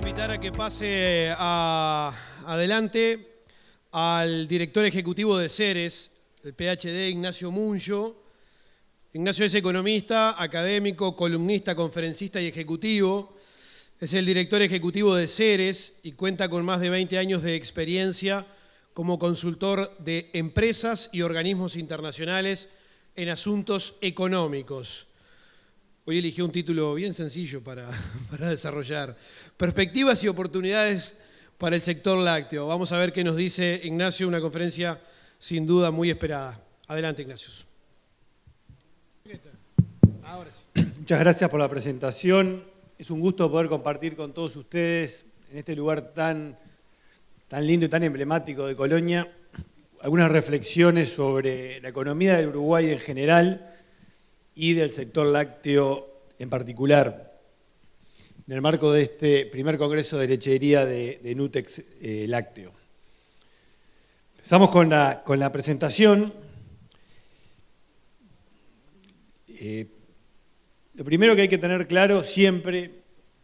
invitar a que pase adelante al director ejecutivo de Ceres, el PhD Ignacio Munyo. Ignacio es economista, académico, columnista, conferencista y ejecutivo. Es el director ejecutivo de Ceres y cuenta con más de 20 años de experiencia como consultor de empresas y organismos internacionales en asuntos económicos. Hoy eligió un título bien sencillo para desarrollar. Perspectivas y oportunidades para el sector lácteo. Vamos a ver qué nos dice Ignacio, una conferencia sin duda muy esperada. Adelante, Ignacio. Ahora sí. Muchas gracias por la presentación. Es un gusto poder compartir con todos ustedes en este lugar tan lindo y tan emblemático de Colonia algunas reflexiones sobre la economía del Uruguay en general y del sector lácteo en particular, en el marco de este primer congreso de lechería de Nutex Lácteo. Empezamos con la presentación. Lo primero que hay que tener claro siempre,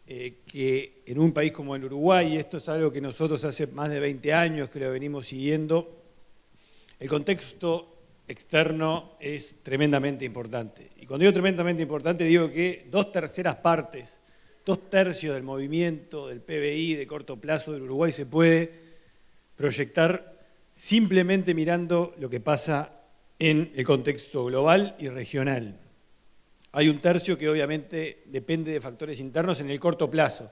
que en un país como el Uruguay, y esto es algo que nosotros hace más de 20 años que lo venimos siguiendo, el contexto externo es tremendamente importante. Y cuando digo tremendamente importante, digo que 2/3 partes, 2/3 del movimiento del PBI de corto plazo del Uruguay se puede proyectar simplemente mirando lo que pasa en el contexto global y regional. Hay 1/3 que obviamente depende de factores internos en el corto plazo.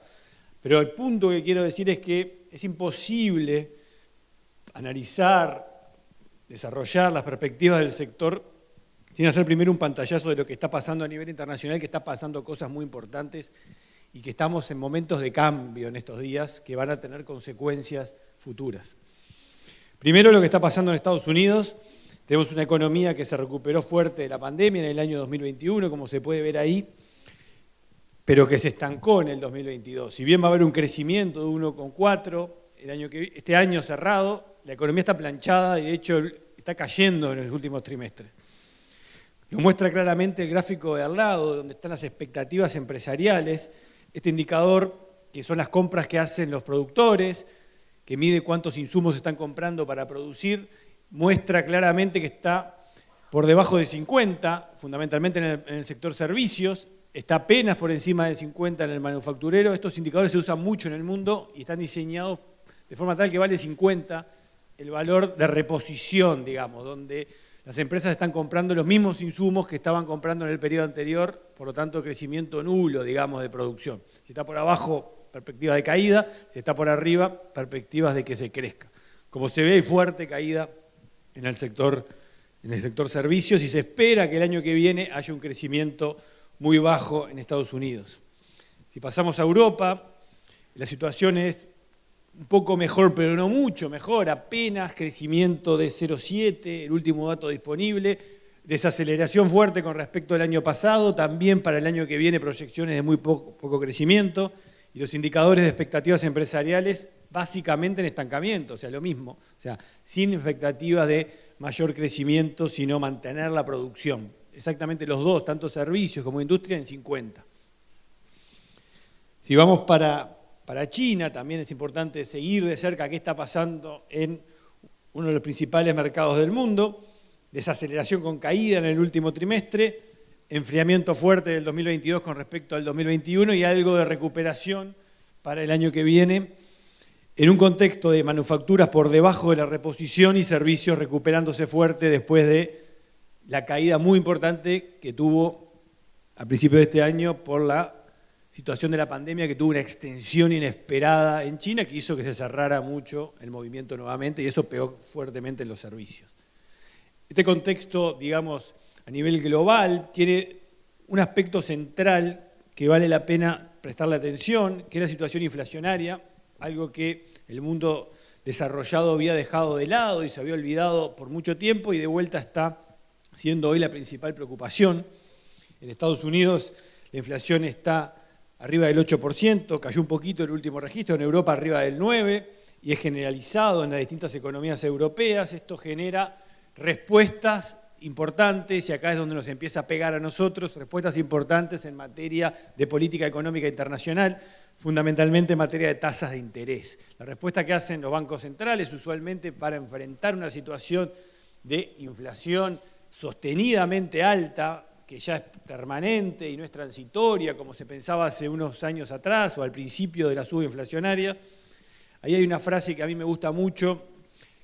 Pero el punto que quiero decir es que es imposible analizar, desarrollar las perspectivas del sector sin hacer primero un pantallazo de lo que está pasando a nivel internacional, que está pasando cosas muy importantes y que estamos en momentos de cambio en estos días que van a tener consecuencias futuras. Primero, lo que está pasando en Estados Unidos. Tenemos una economía que se recuperó fuerte de la pandemia en el año 2021, como se puede ver ahí, pero que se estancó en el 2022. Si bien va a haber un crecimiento de 1,4, este año cerrado, la economía está planchada y de hecho está cayendo en los últimos trimestres. Lo muestra claramente el gráfico de al lado, donde están las expectativas empresariales, este indicador que son las compras que hacen los productores, que mide cuántos insumos están comprando para producir, muestra claramente que está por debajo de 50, fundamentalmente en el sector servicios, está apenas por encima de 50 en el manufacturero. Estos indicadores se usan mucho en el mundo y están diseñados de forma tal que vale 50 el valor de reposición, digamos, donde las empresas están comprando los mismos insumos que estaban comprando en el periodo anterior, por lo tanto crecimiento nulo, digamos, de producción. Si está por abajo, perspectiva de caída; si está por arriba, perspectivas de que se crezca. Como se ve, hay fuerte caída en el sector servicios y se espera que el año que viene haya un crecimiento muy bajo en Estados Unidos. Si pasamos a Europa, la situación es un poco mejor, pero no mucho mejor, apenas crecimiento de 0,7, el último dato disponible, desaceleración fuerte con respecto al año pasado, también para el año que viene proyecciones de muy poco crecimiento, y los indicadores de expectativas empresariales básicamente en estancamiento, o sea, lo mismo, o sea, sin expectativas de mayor crecimiento, sino mantener la producción. Exactamente los dos, tanto servicios como industria, en 50. Si vamos para China, también es importante seguir de cerca qué está pasando en uno de los principales mercados del mundo. Desaceleración con caída en el último trimestre, enfriamiento fuerte del 2022 con respecto al 2021 y algo de recuperación para el año que viene, en un contexto de manufacturas por debajo de la reposición y servicios recuperándose fuerte después de la caída muy importante que tuvo a principios de este año por la situación de la pandemia, que tuvo una extensión inesperada en China que hizo que se cerrara mucho el movimiento nuevamente y eso pegó fuertemente en los servicios. Este contexto, digamos, a nivel global, tiene un aspecto central que vale la pena prestarle atención, que es la situación inflacionaria, algo que el mundo desarrollado había dejado de lado y se había olvidado por mucho tiempo y de vuelta está siendo hoy la principal preocupación. En Estados Unidos la inflación está arriba del 8%, cayó un poquito el último registro, en Europa arriba del 9%, y es generalizado en las distintas economías europeas. Esto genera respuestas importantes, y acá es donde nos empieza a pegar a nosotros, respuestas importantes en materia de política económica internacional. fundamentalmente en materia de tasas de interés. La respuesta que hacen los bancos centrales usualmente para enfrentar una situación de inflación sostenidamente alta, que ya es permanente y no es transitoria, como se pensaba hace unos años atrás o al principio de la suba inflacionaria. Ahí hay una frase que a mí me gusta mucho,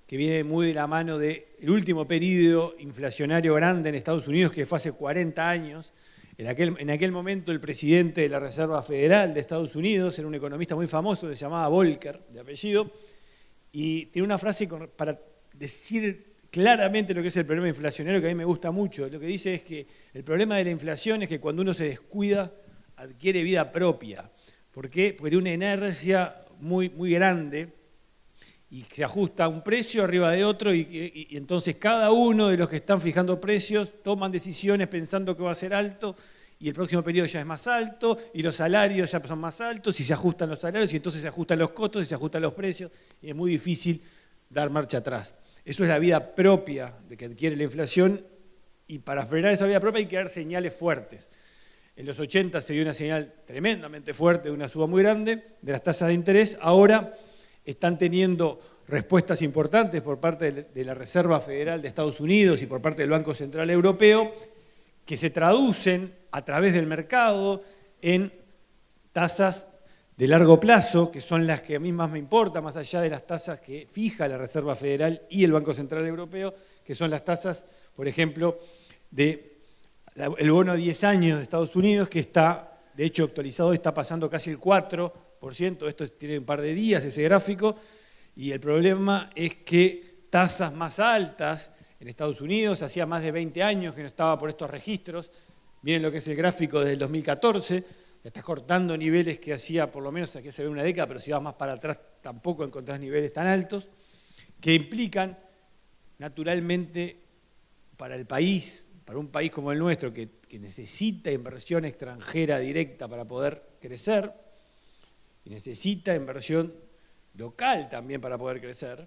que viene muy de la mano del último periodo inflacionario grande en Estados Unidos, que fue hace 40 años. En aquel momento el presidente de la Reserva Federal de Estados Unidos era un economista muy famoso que se llamaba Volcker, de apellido, y tiene una frase para decir claramente lo que es el problema inflacionario que a mí me gusta mucho. Lo que dice es que el problema de la inflación es que cuando uno se descuida adquiere vida propia. ¿Por qué? Porque tiene una inercia muy grande y se ajusta a un precio arriba de otro y entonces cada uno de los que están fijando precios toman decisiones pensando que va a ser alto y el próximo periodo ya es más alto y los salarios ya son más altos y se ajustan los salarios y entonces se ajustan los costos y se ajustan los precios y es muy difícil dar marcha atrás. Eso es la vida propia de que adquiere la inflación y para frenar esa vida propia hay que dar señales fuertes. En los 80 se dio una señal tremendamente fuerte de una suba muy grande de las tasas de interés. Ahora están teniendo respuestas importantes por parte de la Reserva Federal de Estados Unidos y por parte del Banco Central Europeo que se traducen a través del mercado en tasas de largo plazo, que son las que a mí más me importan, más allá de las tasas que fija la Reserva Federal y el Banco Central Europeo, que son las tasas, por ejemplo, del bono a 10 años de Estados Unidos, que está, de hecho, actualizado, está pasando casi el 4%, esto tiene un par de días ese gráfico, y el problema es que tasas más altas en Estados Unidos, hacía más de 20 años que no estaba por estos registros, miren lo que es el gráfico desde el 2014, estás cortando niveles que hacía por lo menos aquí se ve una década, pero si vas más para atrás tampoco encontrás niveles tan altos, que implican naturalmente para el país, para un país como el nuestro que necesita inversión extranjera directa para poder crecer y necesita inversión local también para poder crecer,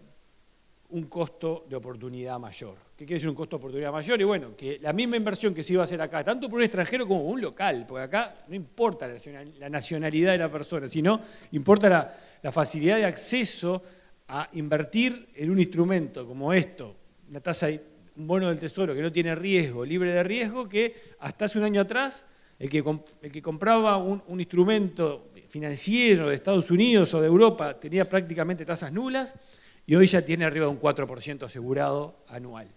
un costo de oportunidad mayor. ¿Qué quiere decir un costo de oportunidad mayor? Y bueno, que la misma inversión que se iba a hacer acá, tanto por un extranjero como por un local, porque acá no importa la nacionalidad de la persona, sino importa la facilidad de acceso a invertir en un instrumento como esto, una tasa, un bono del tesoro que no tiene riesgo, libre de riesgo, que hasta hace un año atrás el que compraba un instrumento financiero de Estados Unidos o de Europa tenía prácticamente tasas nulas, y hoy ya tiene arriba de un 4% asegurado anual.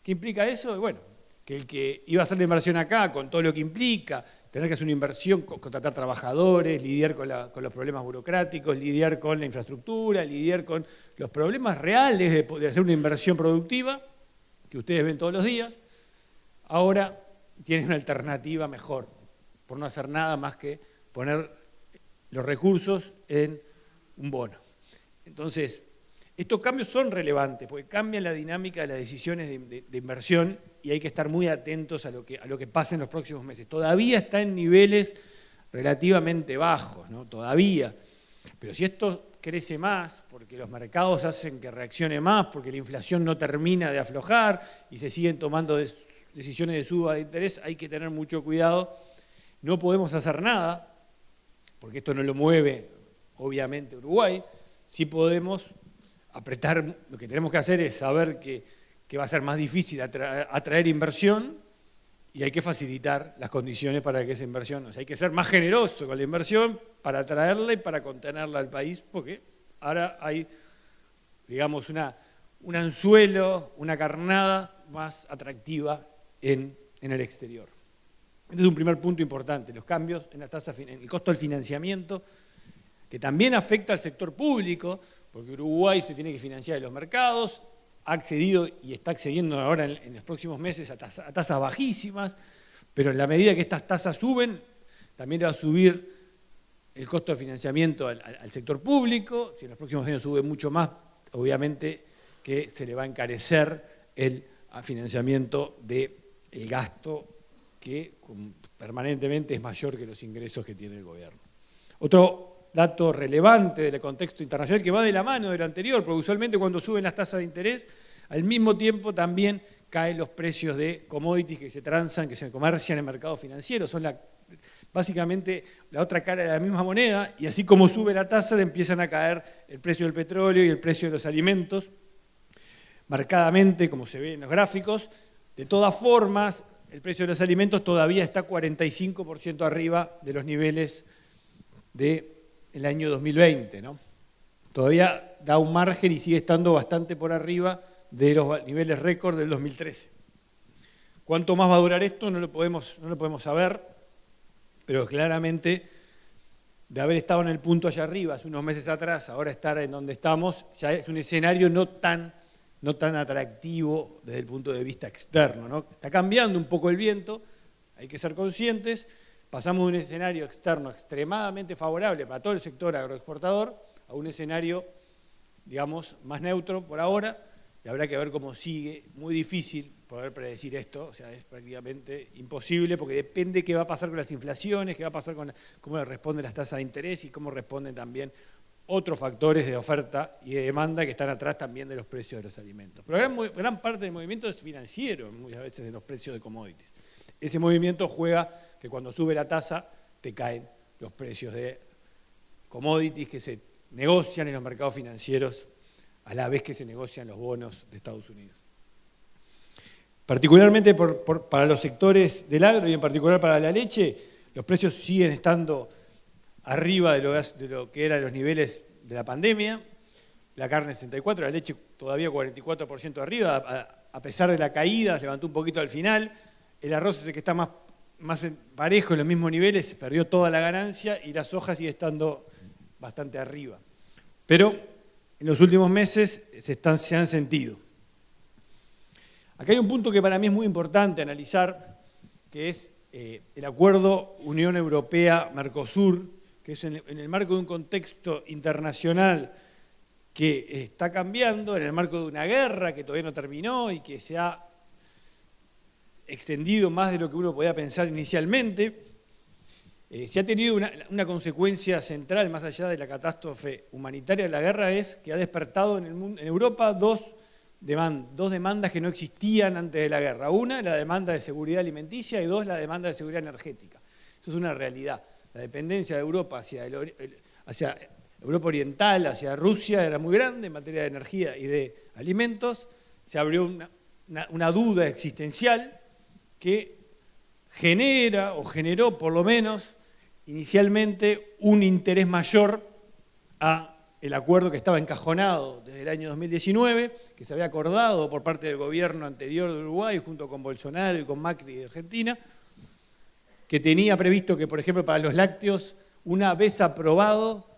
¿Qué implica eso? Bueno, que el que iba a hacer la inversión acá, con todo lo que implica, tener que hacer una inversión, contratar trabajadores, lidiar con los problemas burocráticos, lidiar con la infraestructura, lidiar con los problemas reales de hacer una inversión productiva, que ustedes ven todos los días, ahora tienen una alternativa mejor, por no hacer nada más que poner los recursos en un bono. Entonces, estos cambios son relevantes porque cambian la dinámica de las decisiones de inversión y hay que estar muy atentos a lo que pase en los próximos meses. Todavía está en niveles relativamente bajos, ¿no? Todavía. Pero si esto crece más, porque los mercados hacen que reaccione más, porque la inflación no termina de aflojar y se siguen tomando decisiones de suba de interés, hay que tener mucho cuidado. No podemos hacer nada, porque esto no lo mueve, obviamente, Uruguay. Sí podemos apretar, lo que tenemos que hacer es saber que va a ser más difícil atraer inversión y hay que facilitar las condiciones para que esa inversión, o sea, hay que ser más generoso con la inversión para atraerla y para contenerla al país, porque ahora hay, digamos, un anzuelo, una carnada más atractiva en el exterior. Este es un primer punto importante, los cambios en la tasa, en el costo del financiamiento, que también afecta al sector público, porque Uruguay se tiene que financiar en los mercados, ha accedido y está accediendo ahora en los próximos meses a tasas bajísimas, pero en la medida que estas tasas suben, también va a subir el costo de financiamiento al sector público. Si en los próximos años sube mucho más, obviamente que se le va a encarecer el financiamiento del gasto que permanentemente es mayor que los ingresos que tiene el gobierno. Otro dato relevante del contexto internacional que va de la mano de lo anterior, porque usualmente cuando suben las tasas de interés, al mismo tiempo también caen los precios de commodities que se transan, que se comercian en mercados financieros. Son básicamente la otra cara de la misma moneda, y así como sube la tasa, le empiezan a caer el precio del petróleo y el precio de los alimentos, marcadamente, como se ve en los gráficos. De todas formas, el precio de los alimentos todavía está 45% arriba de los niveles del año 2020, ¿no? Todavía da un margen y sigue estando bastante por arriba de los niveles récord del 2013. ¿Cuánto más va a durar esto? No lo podemos saber, pero claramente de haber estado en el punto allá arriba hace unos meses atrás, ahora estar en donde estamos, ya es un escenario no tan atractivo desde el punto de vista externo, ¿no? Está cambiando un poco el viento, hay que ser conscientes. Pasamos de un escenario externo extremadamente favorable para todo el sector agroexportador a un escenario, digamos, más neutro por ahora, y habrá que ver cómo sigue. Muy difícil poder predecir esto, o sea, es prácticamente imposible porque depende qué va a pasar con las inflaciones, qué va a pasar con cómo responden las tasas de interés y cómo responden también otros factores de oferta y de demanda que están atrás también de los precios de los alimentos. Pero gran parte del movimiento es financiero, muchas veces en los precios de commodities. Ese movimiento juega que cuando sube la tasa te caen los precios de commodities que se negocian en los mercados financieros a la vez que se negocian los bonos de Estados Unidos. Particularmente para los sectores del agro y en particular para la leche, los precios siguen estando arriba de lo que eran los niveles de la pandemia. La carne 64%, la leche todavía 44% arriba, a pesar de la caída, se levantó un poquito al final. El arroz es el que está más parejo, en los mismos niveles, perdió toda la ganancia y la soja sigue estando bastante arriba. Pero en los últimos meses se han sentido. Acá hay un punto que para mí es muy importante analizar, que es el acuerdo Unión Europea-Mercosur, que es en el marco de un contexto internacional que está cambiando, en el marco de una guerra que todavía no terminó y que se ha extendido más de lo que uno podía pensar inicialmente. Se ha tenido una consecuencia central, más allá de la catástrofe humanitaria de la guerra, es que ha despertado en Europa dos demandas que no existían antes de la guerra. Una, la demanda de seguridad alimenticia, y dos, la demanda de seguridad energética. Eso es una realidad. La dependencia de Europa hacia Europa Oriental, hacia Rusia, era muy grande en materia de energía y de alimentos. Se abrió una duda existencial que generó por lo menos inicialmente un interés mayor a el acuerdo que estaba encajonado desde el año 2019, que se había acordado por parte del gobierno anterior de Uruguay, junto con Bolsonaro y con Macri de Argentina, que tenía previsto que, por ejemplo, para los lácteos, una vez aprobado,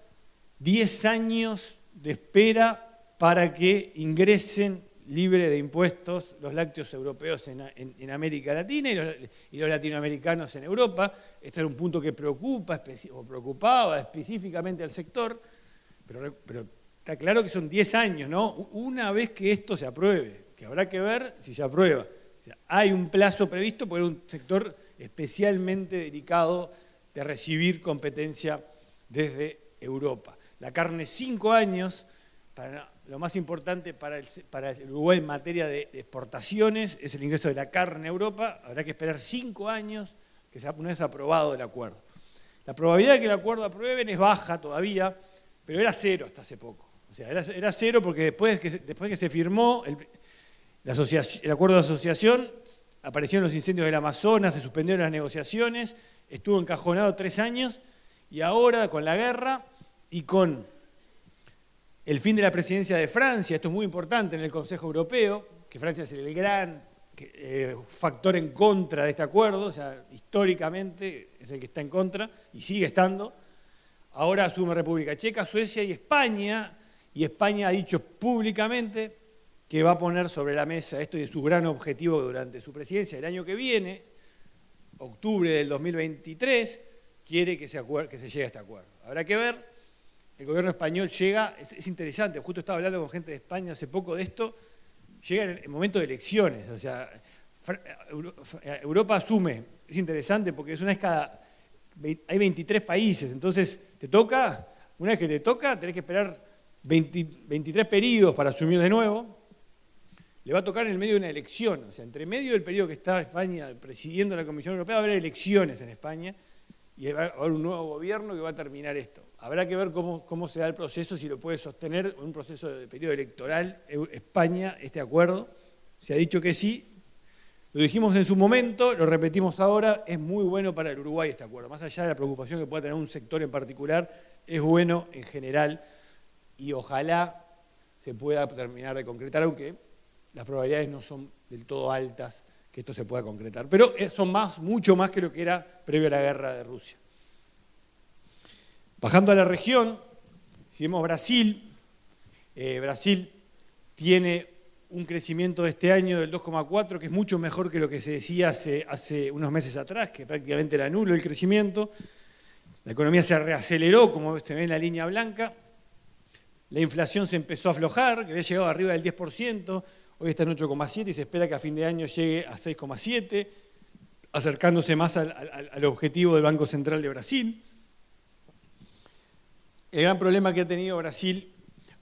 10 años de espera para que ingresen libre de impuestos los lácteos europeos en América Latina y los latinoamericanos en Europa. Este era un punto que preocupaba específicamente al sector, pero está claro que son 10 años, ¿no? Una vez que esto se apruebe, que habrá que ver si se aprueba. O sea, hay un plazo previsto porque es un sector especialmente delicado de recibir competencia desde Europa. La carne, 5 años, lo más importante para el Uruguay en materia de exportaciones es el ingreso de la carne a Europa. Habrá que esperar 5 años que sea una vez aprobado el acuerdo. La probabilidad de que el acuerdo aprueben es baja todavía, pero era cero hasta hace poco. O sea, era cero porque después que se firmó el acuerdo de asociación, aparecieron los incendios del Amazonas, se suspendieron las negociaciones, estuvo encajonado 3 años y ahora con la guerra y con el fin de la presidencia de Francia, esto es muy importante en el Consejo Europeo, que Francia es el gran factor en contra de este acuerdo, o sea, históricamente es el que está en contra y sigue estando. Ahora asume República Checa, Suecia y España ha dicho públicamente que va a poner sobre la mesa esto y es su gran objetivo durante su presidencia el año que viene, octubre del 2023, quiere que se llegue a este acuerdo. Habrá que ver. El gobierno español llega, es interesante, justo estaba hablando con gente de España hace poco de esto, llega en el momento de elecciones, o sea, Europa asume, es interesante porque es una vez hay 23 países, entonces una vez que te toca, tenés que esperar 23 periodos para asumir de nuevo, le va a tocar en el medio de una elección, o sea, entre medio del periodo que está España presidiendo la Comisión Europea va a haber elecciones en España, y va a haber un nuevo gobierno que va a terminar esto. Habrá que ver cómo se da el proceso, si lo puede sostener un proceso de periodo electoral España, este acuerdo. Se ha dicho que sí, lo dijimos en su momento, lo repetimos ahora, es muy bueno para el Uruguay este acuerdo. Más allá de la preocupación que pueda tener un sector en particular, es bueno en general y ojalá se pueda terminar de concretar, aunque las probabilidades no son del todo altas que esto se pueda concretar. Pero son mucho más que lo que era previo a la guerra de Rusia. Bajando a la región, si vemos Brasil, Brasil tiene un crecimiento de este año del 2,4, que es mucho mejor que lo que se decía hace unos meses atrás, que prácticamente era nulo el crecimiento. La economía se reaceleró, como se ve en la línea blanca. La inflación se empezó a aflojar, que había llegado arriba del 10%, hoy está en 8,7 y se espera que a fin de año llegue a 6,7, acercándose más al objetivo del Banco Central de Brasil. El gran problema que ha tenido Brasil,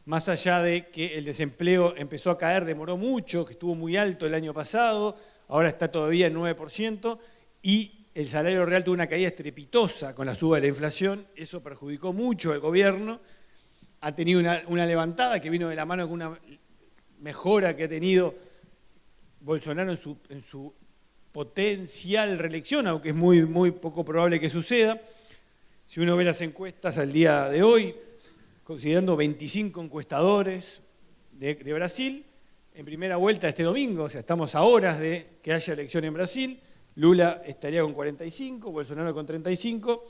más allá de que el desempleo empezó a caer, demoró mucho, que estuvo muy alto el año pasado, ahora está todavía en 9%, y el salario real tuvo una caída estrepitosa con la suba de la inflación, eso perjudicó mucho al gobierno, ha tenido una levantada que vino de la mano con una mejora que ha tenido Bolsonaro en su potencial reelección, aunque es muy, muy poco probable que suceda. Si uno ve las encuestas al día de hoy, considerando 25 encuestadores de Brasil, en primera vuelta este domingo, o sea, estamos a horas de que haya elección en Brasil, Lula estaría con 45, Bolsonaro con 35,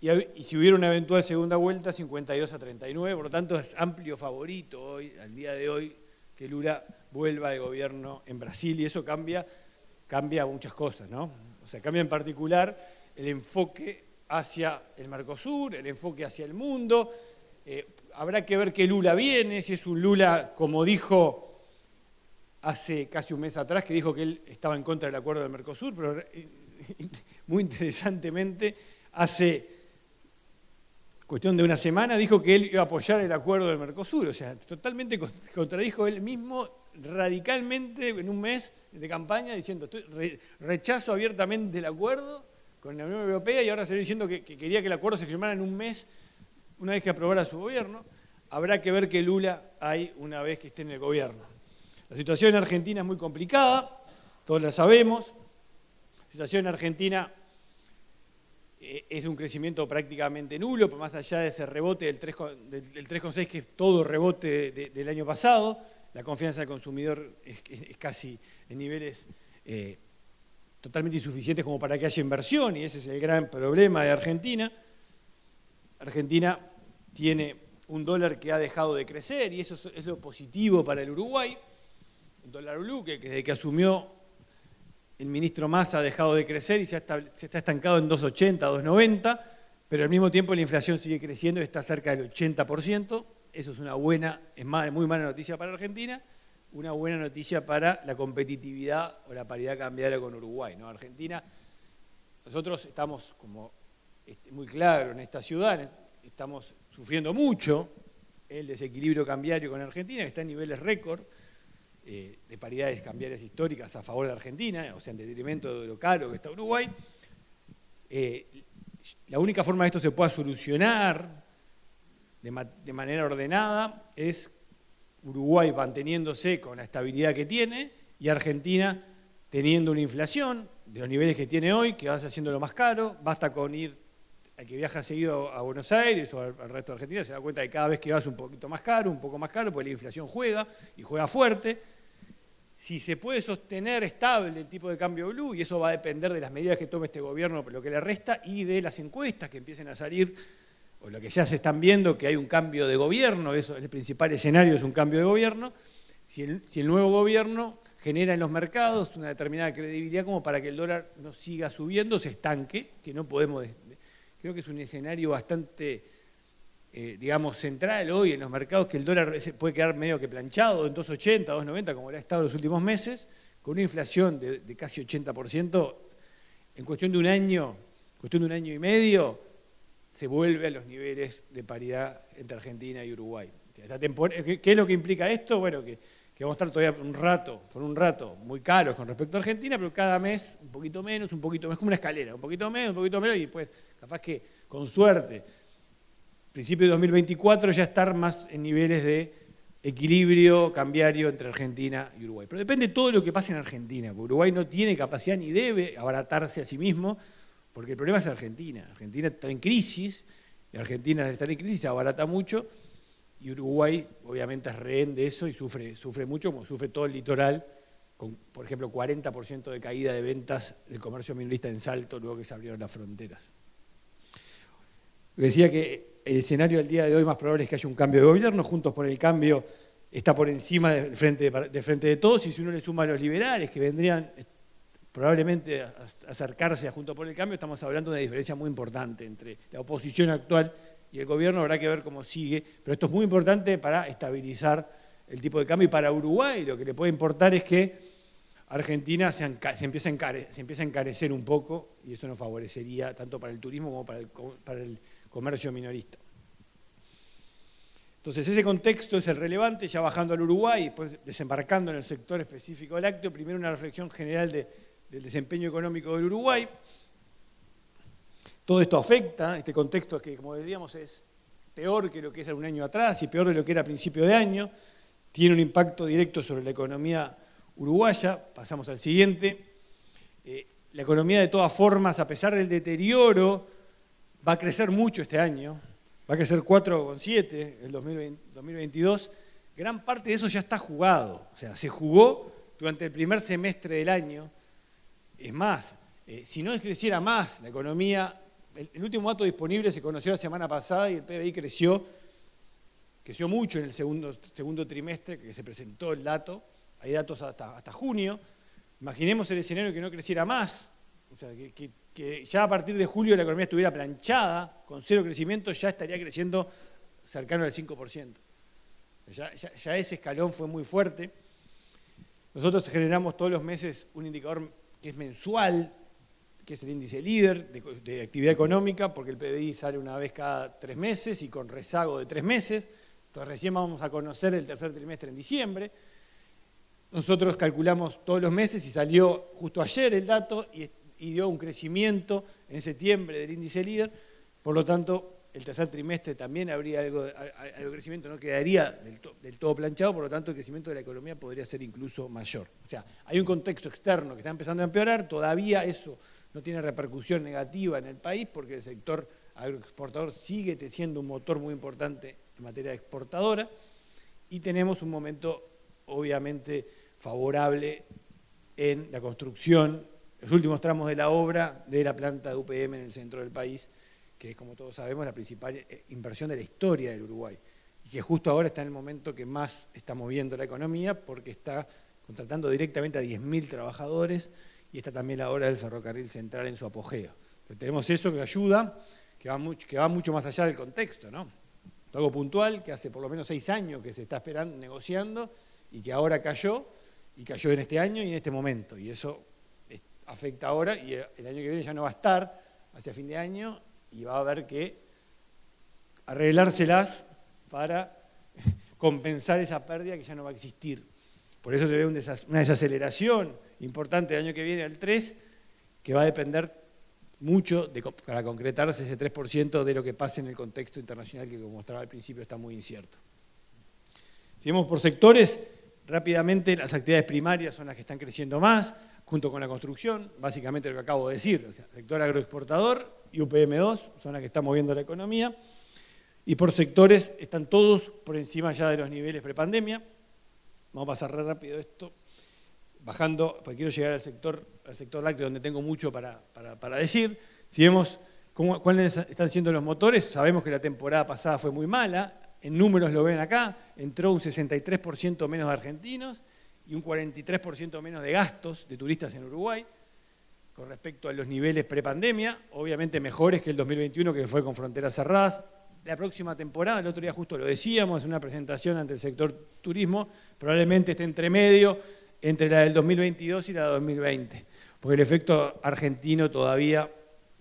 y si hubiera una eventual segunda vuelta, 52-39, por lo tanto es amplio favorito hoy, al día de hoy, que Lula vuelva al gobierno en Brasil, y eso cambia muchas cosas, ¿no? O sea, cambia en particular el enfoque hacia el Mercosur, el enfoque hacia el mundo. Habrá que ver qué Lula viene, si es un Lula, como dijo hace casi un mes atrás, que dijo que él estaba en contra del acuerdo del Mercosur, pero muy interesantemente, hace cuestión de una semana, dijo que él iba a apoyar el acuerdo del Mercosur. O sea, totalmente contradijo él mismo radicalmente en un mes de campaña, diciendo, rechazo abiertamente el acuerdo con la Unión Europea, y ahora salió diciendo que quería que el acuerdo se firmara en un mes, una vez que aprobara su gobierno. Habrá que ver qué Lula hay una vez que esté en el gobierno. La situación en Argentina es muy complicada, todos la sabemos. La situación en Argentina es un crecimiento prácticamente nulo, pero más allá de ese rebote del 3,6, que es todo rebote del año pasado. La confianza del consumidor es casi en niveles totalmente insuficientes como para que haya inversión, y ese es el gran problema de Argentina. Argentina tiene un dólar que ha dejado de crecer, y eso es lo positivo para el Uruguay. El dólar blue, que desde que asumió el ministro Massa ha dejado de crecer y se está estancado en 2,80, 2,90, pero al mismo tiempo la inflación sigue creciendo y está cerca del 80%. Eso es muy mala noticia para Argentina, una buena noticia para la competitividad o la paridad cambiaria con Uruguay, ¿no? Argentina, nosotros estamos, como muy claro en esta ciudad, estamos sufriendo mucho el desequilibrio cambiario con Argentina, que está en niveles récord, de paridades cambiarias históricas a favor de Argentina, o sea, en detrimento de lo caro que está Uruguay. La única forma de que esto se pueda solucionar de manera ordenada es Uruguay manteniéndose con la estabilidad que tiene y Argentina teniendo una inflación de los niveles que tiene hoy, que va haciéndolo más caro. Basta con ir, al que viaja seguido a Buenos Aires o al resto de Argentina, se da cuenta que cada vez que vas un poquito más caro, un poco más caro, porque la inflación juega y juega fuerte. Si se puede sostener estable el tipo de cambio blue, y eso va a depender de las medidas que tome este gobierno, por lo que le resta, y de las encuestas que empiecen a salir, o lo que ya se están viendo, que hay un cambio de gobierno, eso, el principal escenario es un cambio de gobierno. Si el nuevo gobierno genera en los mercados una determinada credibilidad como para que el dólar no siga subiendo, se estanque, que no podemos. Creo que es un escenario bastante, digamos, central hoy en los mercados, que el dólar puede quedar medio que planchado en 2,80, 2,90, como lo ha estado en los últimos meses, con una inflación de casi 80%, en cuestión de un año y medio, se vuelve a los niveles de paridad entre Argentina y Uruguay. ¿Qué es lo que implica esto? Bueno, que que vamos a estar todavía por un rato muy caros con respecto a Argentina, pero cada mes un poquito menos, es como una escalera, un poquito menos, y después capaz que con suerte, principio de 2024 ya estar más en niveles de equilibrio cambiario entre Argentina y Uruguay. Pero depende de todo lo que pase en Argentina, porque Uruguay no tiene capacidad ni debe abaratarse a sí mismo, porque el problema es Argentina. Argentina está en crisis, y Argentina al estar en crisis se abarata mucho, y Uruguay obviamente es rehén de eso y sufre mucho, como sufre todo el litoral, con, por ejemplo, 40% de caída de ventas del comercio minorista en Salto luego que se abrieron las fronteras. Decía que el escenario del día de hoy más probable es que haya un cambio de gobierno. Juntos por el Cambio está por encima del frente de Todos, y si uno le suma a los liberales que vendrían probablemente a acercarse a Juntos por el Cambio, estamos hablando de una diferencia muy importante entre la oposición actual y el gobierno. Habrá que ver cómo sigue, pero esto es muy importante para estabilizar el tipo de cambio. Y para Uruguay lo que le puede importar es que Argentina se empiece a encarecer un poco, y eso nos favorecería tanto para el turismo como para el comercio minorista. Entonces ese contexto es el relevante, ya bajando al Uruguay, después desembarcando en el sector específico lácteo. Primero una reflexión general del desempeño económico del Uruguay. Todo esto afecta, este contexto que, como diríamos, es peor que lo que era un año atrás y peor de lo que era a principio de año, tiene un impacto directo sobre la economía uruguaya. Pasamos al siguiente. La economía, de todas formas, a pesar del deterioro, va a crecer mucho este año, va a crecer 4,7 el 2022. Gran parte de eso ya está jugado, o sea, se jugó durante el primer semestre del año. Es más, si no creciera más la economía, el último dato disponible se conoció la semana pasada y el PBI creció mucho en el segundo trimestre, que se presentó el dato. Hay datos hasta junio. Imaginemos el escenario que no creciera más, o sea, que ya a partir de julio la economía estuviera planchada, con cero crecimiento, ya estaría creciendo cercano al 5%. Ya ese escalón fue muy fuerte. Nosotros generamos todos los meses un indicador que es mensual, que es el índice líder de actividad económica, porque el PBI sale una vez cada 3 meses y con rezago de 3 meses. Entonces recién vamos a conocer el tercer trimestre en diciembre. Nosotros calculamos todos los meses y salió justo ayer el dato y dio un crecimiento en septiembre del índice líder. Por lo tanto, el tercer trimestre también habría algo de crecimiento, no quedaría del todo planchado, por lo tanto el crecimiento de la economía podría ser incluso mayor. O sea, hay un contexto externo que está empezando a empeorar, todavía eso no tiene repercusión negativa en el país porque el sector agroexportador sigue siendo un motor muy importante en materia exportadora, y tenemos un momento obviamente favorable en la construcción, los últimos tramos de la obra de la planta de UPM en el centro del país, que es, como todos sabemos, la principal inversión de la historia del Uruguay, y que justo ahora está en el momento que más está moviendo la economía, porque está contratando directamente a 10.000 trabajadores, y está también la obra del ferrocarril central en su apogeo. Entonces, tenemos eso que ayuda, que va mucho más allá del contexto, ¿no? Algo puntual, que hace por lo menos 6 años que se está esperando, negociando, y que ahora cayó en este año y en este momento, y eso afecta ahora, y el año que viene ya no va a estar, hacia fin de año, y va a haber que arreglárselas para compensar esa pérdida que ya no va a existir. Por eso se ve una desaceleración importante el año que viene al 3, que va a depender mucho para concretarse ese 3% de lo que pase en el contexto internacional, que, como mostraba al principio, está muy incierto. Si vemos por sectores, rápidamente las actividades primarias son las que están creciendo más, junto con la construcción, básicamente lo que acabo de decir, o sea, sector agroexportador y UPM2 son las que están moviendo la economía, y por sectores están todos por encima ya de los niveles prepandemia. Vamos a pasar rápido esto, bajando, porque quiero llegar al sector lácteo, donde tengo mucho para decir. Si vemos cuáles están siendo los motores, sabemos que la temporada pasada fue muy mala, en números lo ven acá, entró un 63% menos de argentinos y un 43% menos de gastos de turistas en Uruguay, con respecto a los niveles prepandemia, obviamente mejores que el 2021, que fue con fronteras cerradas. La próxima temporada, el otro día justo lo decíamos, en una presentación ante el sector turismo, probablemente esté entre medio, entre la del 2022 y la de 2020, porque el efecto argentino todavía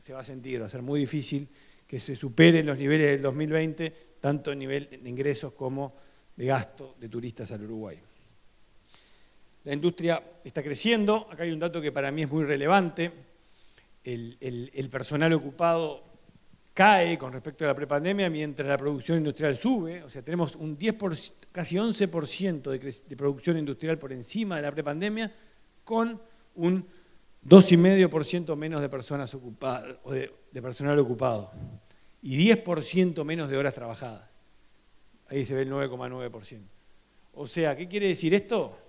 se va a sentir, va a ser muy difícil que se superen los niveles del 2020, tanto en nivel de ingresos como de gasto de turistas al Uruguay. La industria está creciendo. Acá hay un dato que para mí es muy relevante. El personal ocupado cae con respecto a la prepandemia mientras la producción industrial sube. O sea, tenemos un 10%, casi 11% de producción industrial por encima de la prepandemia, con un 2,5% menos de personas ocupadas, o de personal ocupado, y 10% menos de horas trabajadas. Ahí se ve el 9,9%. O sea, ¿qué quiere decir esto?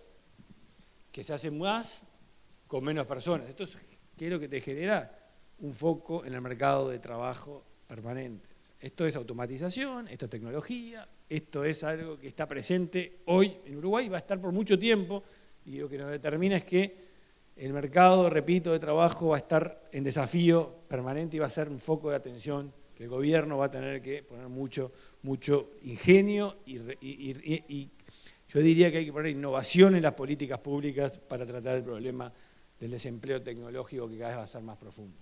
Que se hace más con menos personas. Esto es, ¿qué es lo que te genera? Un foco en el mercado de trabajo permanente. Esto es automatización, esto es tecnología, esto es algo que está presente hoy en Uruguay y va a estar por mucho tiempo, y lo que nos determina es que el mercado, repito, de trabajo va a estar en desafío permanente y va a ser un foco de atención que el gobierno va a tener que poner mucho ingenio y yo diría que hay que poner innovación en las políticas públicas para tratar el problema del desempleo tecnológico que cada vez va a ser más profundo.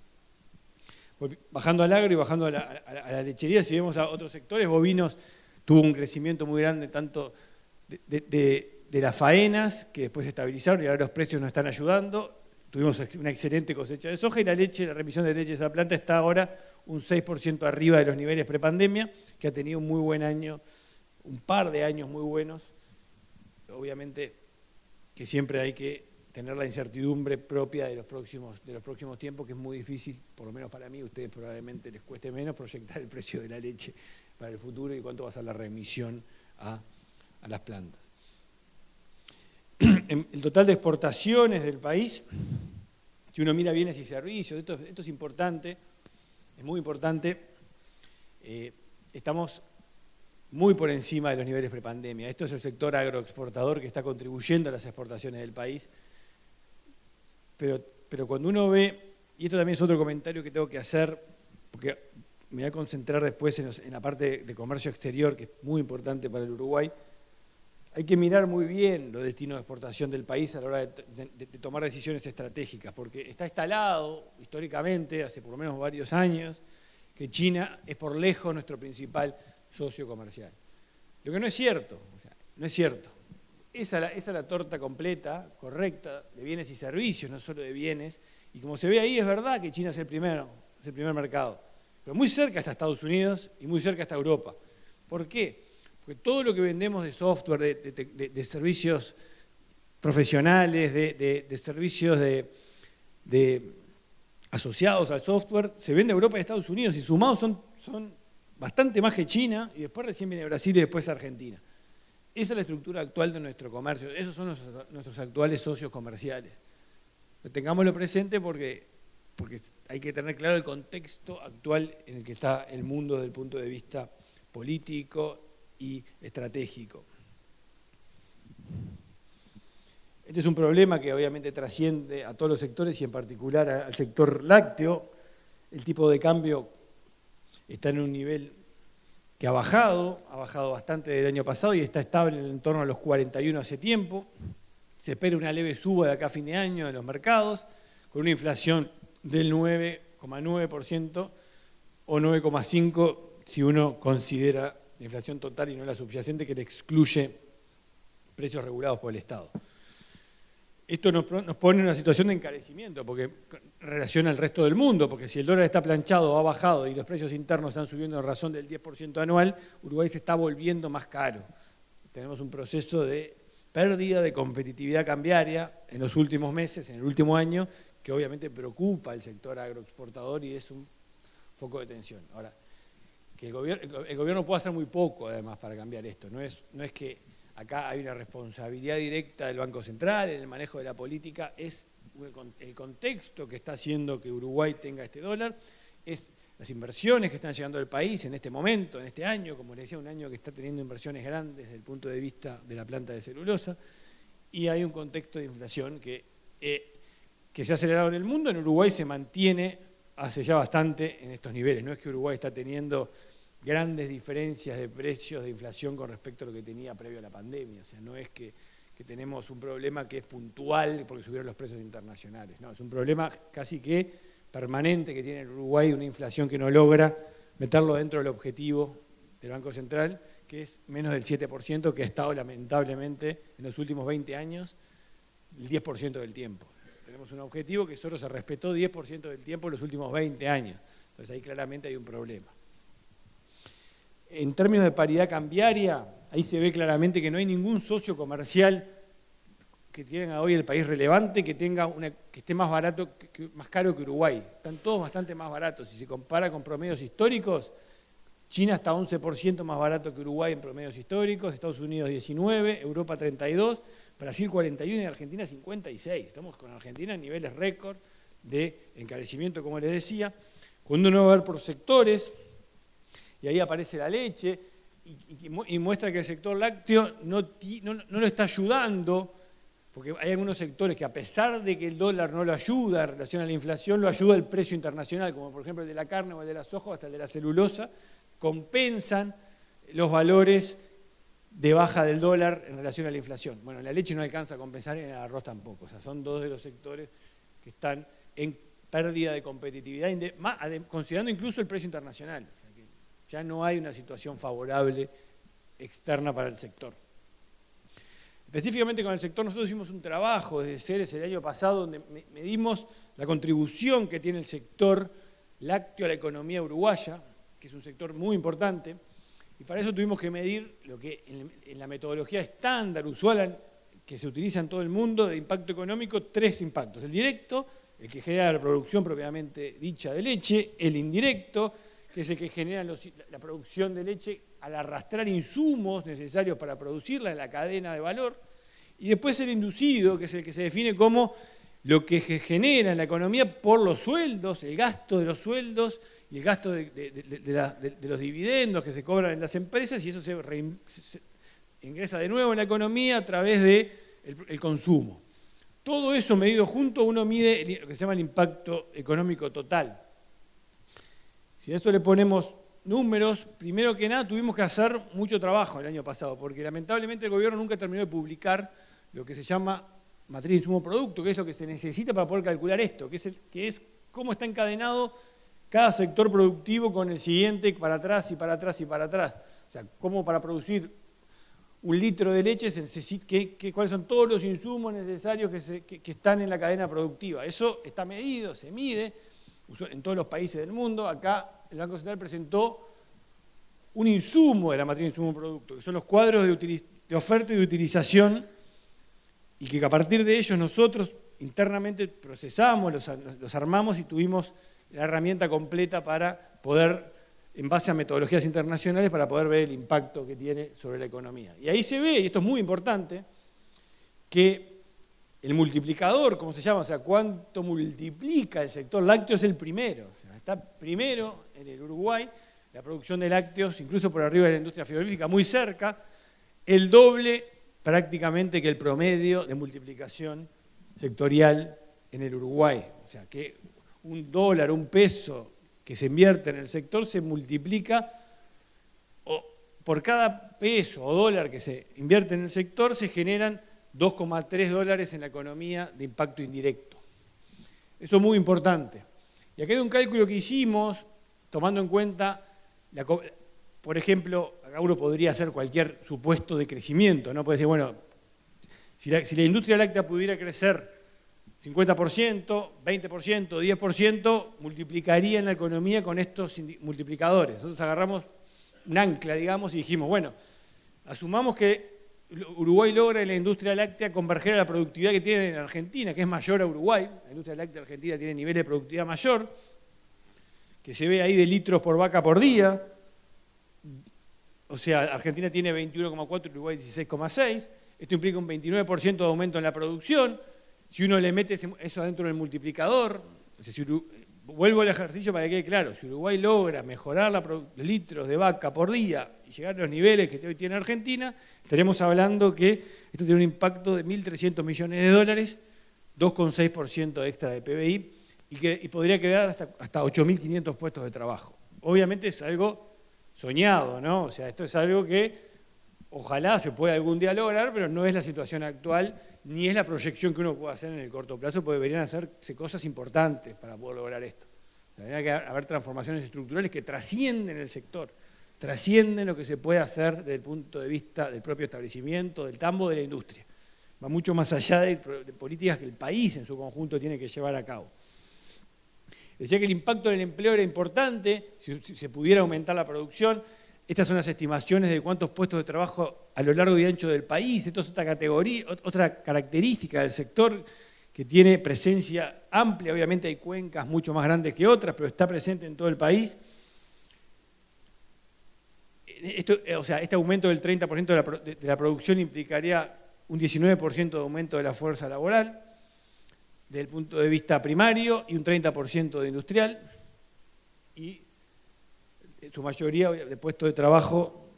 Bajando al agro y bajando a la lechería, si vemos a otros sectores, bovinos tuvo un crecimiento muy grande tanto de las faenas, que después se estabilizaron y ahora los precios nos están ayudando. Tuvimos una excelente cosecha de soja y la leche, la remisión de leche de esa planta está ahora un 6% arriba de los niveles prepandemia, que ha tenido un muy buen año, un par de años muy buenos. Obviamente que siempre hay que tener la incertidumbre propia de los próximos tiempos, que es muy difícil, por lo menos para mí, a ustedes probablemente les cueste menos proyectar el precio de la leche para el futuro y cuánto va a ser la remisión a las plantas. El total de exportaciones del país, si uno mira bienes y servicios, esto es importante, es muy importante, estamos muy por encima de los niveles prepandemia. Esto es el sector agroexportador que está contribuyendo a las exportaciones del país, pero cuando uno ve, y esto también es otro comentario que tengo que hacer, porque me voy a concentrar después en la parte de comercio exterior, que es muy importante para el Uruguay. Hay que mirar muy bien los destinos de exportación del país a la hora de tomar decisiones estratégicas, porque está instalado históricamente, hace por lo menos varios años, que China es por lejos nuestro principal socio comercial. Lo que no es cierto, no es cierto. Esa es la torta completa, correcta, de bienes y servicios, no solo de bienes. Y como se ve ahí, es verdad que China es el primer mercado, pero muy cerca está Estados Unidos y muy cerca está Europa. ¿Por qué? Porque todo lo que vendemos de software, de servicios profesionales, de servicios asociados al software, se vende a Europa y a Estados Unidos, y sumados son bastante más que China, y después recién viene Brasil y después Argentina. Esa es la estructura actual de nuestro comercio, esos son nuestros actuales socios comerciales. Pero tengámoslo presente porque hay que tener claro el contexto actual en el que está el mundo desde el punto de vista político y estratégico. Este es un problema que obviamente trasciende a todos los sectores y en particular al sector lácteo. El tipo de cambio está en un nivel que ha bajado bastante del año pasado y está estable en torno a los 41 hace tiempo. Se espera una leve suba de acá a fin de año en los mercados, con una inflación del 9,9% o 9,5% si uno considera la inflación total y no la subyacente, que le excluye precios regulados por el Estado. Esto nos pone en una situación de encarecimiento, porque relaciona al resto del mundo, porque si el dólar está planchado o ha bajado y los precios internos están subiendo en razón del 10% anual, Uruguay se está volviendo más caro. Tenemos un proceso de pérdida de competitividad cambiaria en los últimos meses, en el último año, que obviamente preocupa al sector agroexportador y es un foco de tensión. Ahora, que el gobierno puede hacer muy poco, además, para cambiar esto. No es que acá hay una responsabilidad directa del Banco Central en el manejo de la política, es el contexto que está haciendo que Uruguay tenga este dólar, es las inversiones que están llegando al país en este momento, en este año, como les decía, un año que está teniendo inversiones grandes desde el punto de vista de la planta de celulosa, y hay un contexto de inflación que se ha acelerado en el mundo. En Uruguay se mantiene hace ya bastante en estos niveles. No es que Uruguay está teniendo grandes diferencias de precios de inflación con respecto a lo que tenía previo a la pandemia. O sea, no es que tenemos un problema que es puntual porque subieron los precios internacionales. No, es un problema casi que permanente que tiene el Uruguay, una inflación que no logra meterlo dentro del objetivo del Banco Central, que es menos del 7%, que ha estado lamentablemente en los últimos 20 años el 10% del tiempo. Tenemos un objetivo que solo se respetó 10% del tiempo en los últimos 20 años. Entonces ahí claramente hay un problema. En términos de paridad cambiaria, ahí se ve claramente que no hay ningún socio comercial que tenga hoy el país relevante que esté más barato, más caro que Uruguay. Están todos bastante más baratos. Si se compara con promedios históricos, China está 11% más barato que Uruguay en promedios históricos, Estados Unidos 19%, Europa 32%, Brasil 41% y Argentina 56%. Estamos con Argentina en niveles récord de encarecimiento, como les decía. Cuando uno va a ver por sectores, y ahí aparece la leche, y muestra que el sector lácteo no lo está ayudando, porque hay algunos sectores que a pesar de que el dólar no lo ayuda en relación a la inflación, lo ayuda el precio internacional, como por ejemplo el de la carne o el de la soja, hasta el de la celulosa, compensan los valores de baja del dólar en relación a la inflación. Bueno, la leche no alcanza a compensar y en el arroz tampoco. O sea, son dos de los sectores que están en pérdida de competitividad, considerando incluso el precio internacional. O sea, que ya no hay una situación favorable externa para el sector. Específicamente con el sector, nosotros hicimos un trabajo desde Ceres el año pasado donde medimos la contribución que tiene el sector lácteo a la economía uruguaya, que es un sector muy importante, y para eso tuvimos que medir lo que en la metodología estándar, usual, que se utiliza en todo el mundo de impacto económico, 3 impactos. El directo, el que genera la producción propiamente dicha de leche, el indirecto, que es el que genera la producción de leche al arrastrar insumos necesarios para producirla en la cadena de valor, y después el inducido, que es el que se define como lo que se genera en la economía por los sueldos, el gasto de los sueldos y el gasto de los dividendos que se cobran en las empresas, y eso se ingresa de nuevo en la economía a través del consumo. Todo eso medido junto, uno mide lo que se llama el impacto económico total. Si a esto le ponemos números, primero que nada tuvimos que hacer mucho trabajo el año pasado, porque lamentablemente el gobierno nunca terminó de publicar lo que se llama matriz de insumo producto, que es lo que se necesita para poder calcular esto, que es cómo está encadenado cada sector productivo con el siguiente para atrás y para atrás y para atrás. O sea, cómo para producir 1 litro de leche se necesita, cuáles son todos los insumos necesarios que están en la cadena productiva. Eso está medido, se mide en todos los países del mundo. Acá el Banco Central presentó un insumo de la matriz de insumo producto, que son los cuadros de oferta y de utilización, y que a partir de ellos nosotros internamente procesamos, los armamos y tuvimos la herramienta completa para poder, en base a metodologías internacionales, para poder ver el impacto que tiene sobre la economía. Y ahí se ve, y esto es muy importante, que el multiplicador, como se llama, o sea, cuánto multiplica el sector lácteo, es el primero. O sea, está primero en el Uruguay, la producción de lácteos, incluso por arriba de la industria frigorífica, muy cerca, el doble prácticamente que el promedio de multiplicación sectorial en el Uruguay. O sea, que $1, $1 que se invierte en el sector se multiplica, o por cada peso o dólar que se invierte en el sector se generan $2,3 en la economía de impacto indirecto. Eso es muy importante. Y acá hay un cálculo que hicimos tomando en cuenta, por ejemplo, acá uno podría hacer cualquier supuesto de crecimiento, ¿no? Puede decir, bueno, si la industria láctea pudiera crecer 50%, 20%, 10%, multiplicaría en la economía con estos multiplicadores. Nosotros agarramos un ancla, digamos, y dijimos, bueno, asumamos que Uruguay logra en la industria láctea converger a la productividad que tiene en Argentina, que es mayor a Uruguay. La industria láctea argentina tiene niveles de productividad mayor, que se ve ahí de litros por vaca por día. O sea, Argentina tiene 21,4, Uruguay 16,6. Esto implica un 29% de aumento en la producción. Si uno le mete eso adentro del multiplicador, o sea, vuelvo al ejercicio para que quede claro, si Uruguay logra mejorar los litros de vaca por día y llegar a los niveles que hoy tiene Argentina, estaremos hablando que esto tiene un impacto de $1.300 millones, 2,6% extra de PBI, y podría crear hasta 8.500 puestos de trabajo. Obviamente es algo soñado, ¿no? O sea, esto es algo que ojalá se pueda algún día lograr, pero no es la situación actual, ni es la proyección que uno puede hacer en el corto plazo, porque deberían hacerse cosas importantes para poder lograr esto. Debería que haber transformaciones estructurales que trascienden el sector, trascienden lo que se puede hacer desde el punto de vista del propio establecimiento, del tambo de la industria. va mucho más allá de políticas que el país en su conjunto tiene que llevar a cabo. Decía que el impacto del empleo era importante, si se pudiera aumentar la producción. Estas son las estimaciones de cuántos puestos de trabajo a lo largo y ancho del país. Esto es otra categoría, otra característica del sector que tiene presencia amplia. Obviamente hay cuencas mucho más grandes que otras, pero está presente en todo el país. Este aumento del 30% de la producción implicaría un 19% de aumento de la fuerza laboral, desde el punto de vista primario, y un 30% de industrial, y su mayoría de puestos de trabajo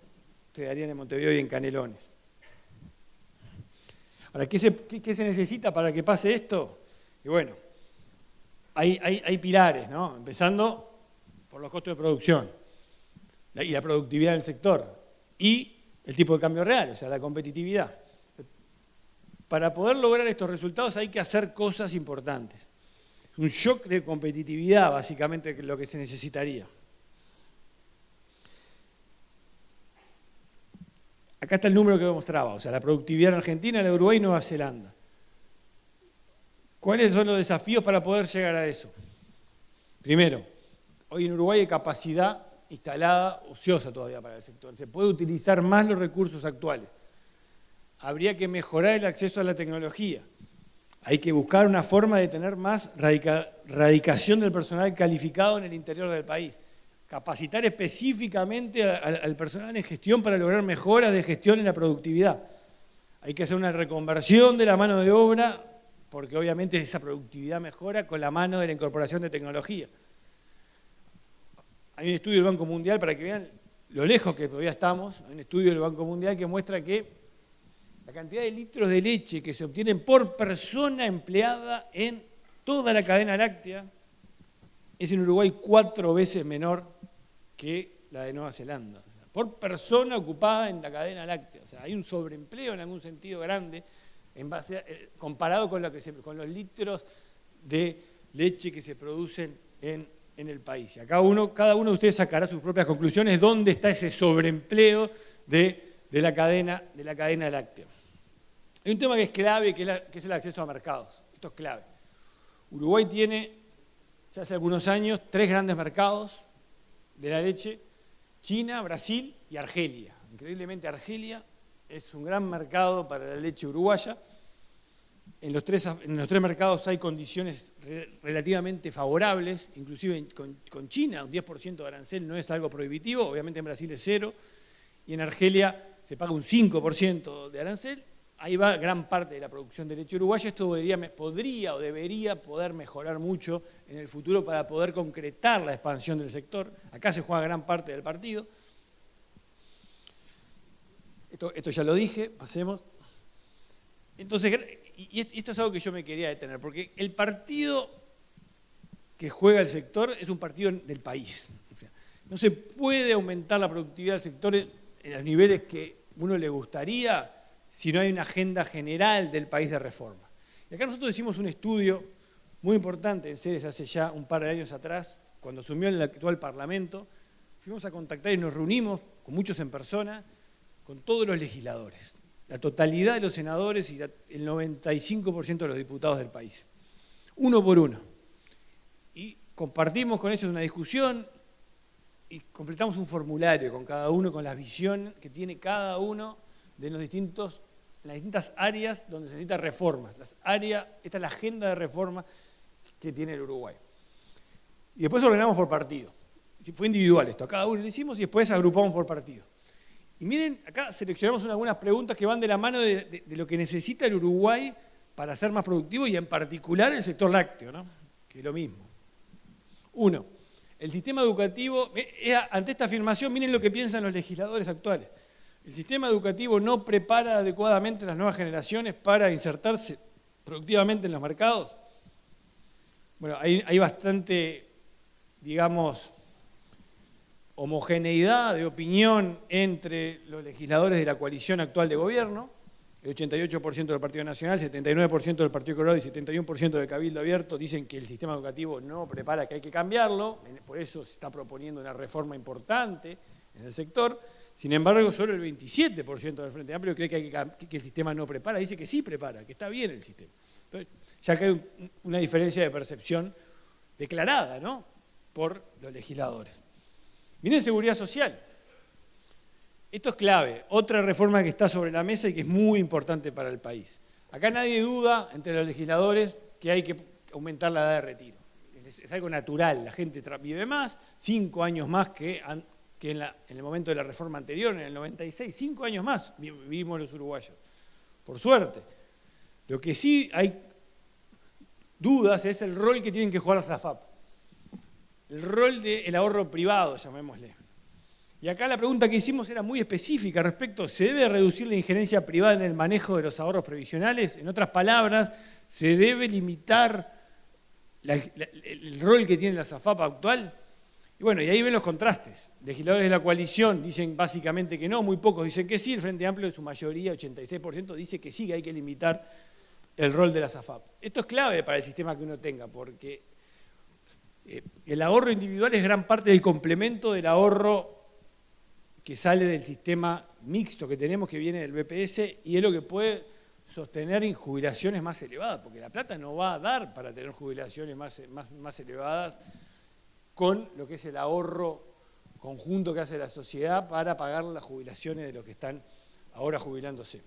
quedarían en Montevideo y en Canelones. Ahora, ¿qué se necesita para que pase esto? Y bueno, hay pilares, ¿no? Empezando por los costos de producción y la productividad del sector, y el tipo de cambio real, o sea, la competitividad. Para poder lograr estos resultados hay que hacer cosas importantes. Un shock de competitividad, básicamente, es lo que se necesitaría. Acá está el número que mostraba, o sea, la productividad en Argentina, la de Uruguay y Nueva Zelanda. ¿Cuáles son los desafíos para poder llegar a eso? Primero, hoy en Uruguay hay capacidad instalada ociosa todavía para el sector. Se puede utilizar más los recursos actuales. Habría que mejorar el acceso a la tecnología. Hay que buscar una forma de tener más radicación del personal calificado en el interior del país. Capacitar específicamente al personal en gestión para lograr mejoras de gestión en la productividad. Hay que hacer una reconversión de la mano de obra, porque obviamente esa productividad mejora con la mano de la incorporación de tecnología. Hay un estudio del Banco Mundial, para que vean lo lejos que todavía estamos, hay un estudio del Banco Mundial que muestra que la cantidad de litros de leche que se obtienen por persona empleada en toda la cadena láctea es en Uruguay 4 veces menor que la de Nueva Zelanda. O sea, por persona ocupada en la cadena láctea. O sea, hay un sobreempleo en algún sentido grande comparado con los litros de leche que se producen en el país. Y cada uno de ustedes sacará sus propias conclusiones dónde está ese sobreempleo de la cadena láctea. Hay un tema que es clave, que es el acceso a mercados. Esto es clave. Uruguay tiene, ya hace algunos años, 3 grandes mercados de la leche: China, Brasil y Argelia. Increíblemente, Argelia es un gran mercado para la leche uruguaya. En los tres mercados hay condiciones relativamente favorables, inclusive con China, un 10% de arancel no es algo prohibitivo, obviamente en Brasil es 0, y en Argelia se paga un 5% de arancel. Ahí va gran parte de la producción de leche uruguaya. Esto podría o debería poder mejorar mucho en el futuro para poder concretar la expansión del sector. Acá se juega gran parte del partido. Esto ya lo dije, pasemos. Entonces, y esto es algo que yo me quería detener, porque el partido que juega el sector es un partido del país. O sea, no se puede aumentar la productividad del sector en los niveles que uno le gustaría si no hay una agenda general del país de reforma. Y acá nosotros hicimos un estudio muy importante en Ceres hace ya un par de años atrás, cuando asumió el actual Parlamento. Fuimos a contactar y nos reunimos con muchos en persona, con todos los legisladores, la totalidad de los senadores y el 95% de los diputados del país, uno por uno. Y compartimos con ellos una discusión y completamos un formulario con cada uno, con la visión que tiene cada uno de las distintas áreas donde se necesitan reformas. Esta es la agenda de reforma que tiene el Uruguay. Y después ordenamos por partido. Fue individual esto, a cada uno lo hicimos y después agrupamos por partido. Y miren, acá seleccionamos algunas preguntas que van de la mano de lo que necesita el Uruguay para ser más productivo y en particular el sector lácteo, ¿no? Que es lo mismo. 1. El sistema educativo, ante esta afirmación, miren lo que piensan los legisladores actuales. El sistema educativo no prepara adecuadamente a las nuevas generaciones para insertarse productivamente en los mercados. Bueno, hay bastante, digamos, homogeneidad de opinión entre los legisladores de la coalición actual de gobierno. El 88% del Partido Nacional, 79% del Partido Colorado y 71% del Cabildo Abierto dicen que el sistema educativo no prepara, que hay que cambiarlo. Por eso se está proponiendo una reforma importante en el sector. Sin embargo, solo el 27% del Frente Amplio cree que el sistema no prepara. Dice que sí prepara, que está bien el sistema. Entonces, ya que hay una diferencia de percepción declarada, ¿no?, por los legisladores. Viene seguridad social. Esto es clave. Otra reforma que está sobre la mesa y que es muy importante para el país. Acá nadie duda, entre los legisladores, que hay que aumentar la edad de retiro. Es algo natural. La gente vive más, 5 años más que en el momento de la reforma anterior, en el 96, 5 años más vivimos los uruguayos. Por suerte. Lo que sí hay dudas es el rol que tienen que jugar las AFAP. El rol del ahorro privado, llamémosle. Y acá la pregunta que hicimos era muy específica respecto, ¿se debe reducir la injerencia privada en el manejo de los ahorros previsionales? En otras palabras, ¿se debe limitar el rol que tiene la AFAP actual? Y bueno, y ahí ven los contrastes. Legisladores de la coalición dicen básicamente que no, muy pocos dicen que sí, el Frente Amplio en su mayoría, 86%, dice que sí, que hay que limitar el rol de las AFAP. Esto es clave para el sistema que uno tenga, porque el ahorro individual es gran parte del complemento del ahorro que sale del sistema mixto que tenemos, que viene del BPS, y es lo que puede sostener en jubilaciones más elevadas, porque la plata no va a dar para tener jubilaciones más elevadas con lo que es el ahorro conjunto que hace la sociedad para pagar las jubilaciones de los que están ahora jubilándose.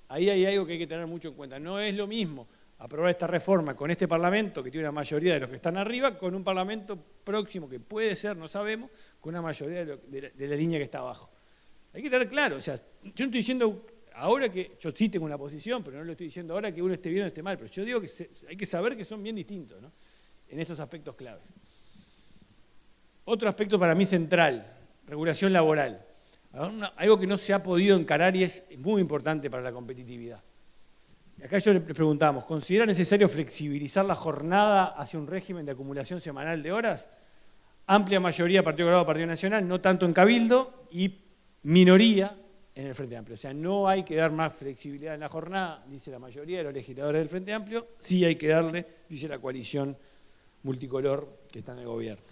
Ahí hay algo que hay que tener mucho en cuenta. No es lo mismo aprobar esta reforma con este Parlamento, que tiene una mayoría de los que están arriba, con un Parlamento próximo, que puede ser, no sabemos, con una mayoría de la línea que está abajo. Hay que tener claro, o sea, yo no estoy diciendo ahora que, yo sí tengo una posición, pero no lo estoy diciendo ahora que uno esté bien o esté mal, pero yo digo que hay que saber que son bien distintos, ¿no?, en estos aspectos claves. Otro aspecto para mí central, regulación laboral. Algo que no se ha podido encarar y es muy importante para la competitividad. Acá yo le preguntamos, ¿considera necesario flexibilizar la jornada hacia un régimen de acumulación semanal de horas? Amplia mayoría Partido Colorado, Partido Nacional, no tanto en Cabildo, y minoría en el Frente Amplio. O sea, no hay que dar más flexibilidad en la jornada, dice la mayoría de los legisladores del Frente Amplio, sí hay que darle, dice la coalición multicolor que está en el gobierno.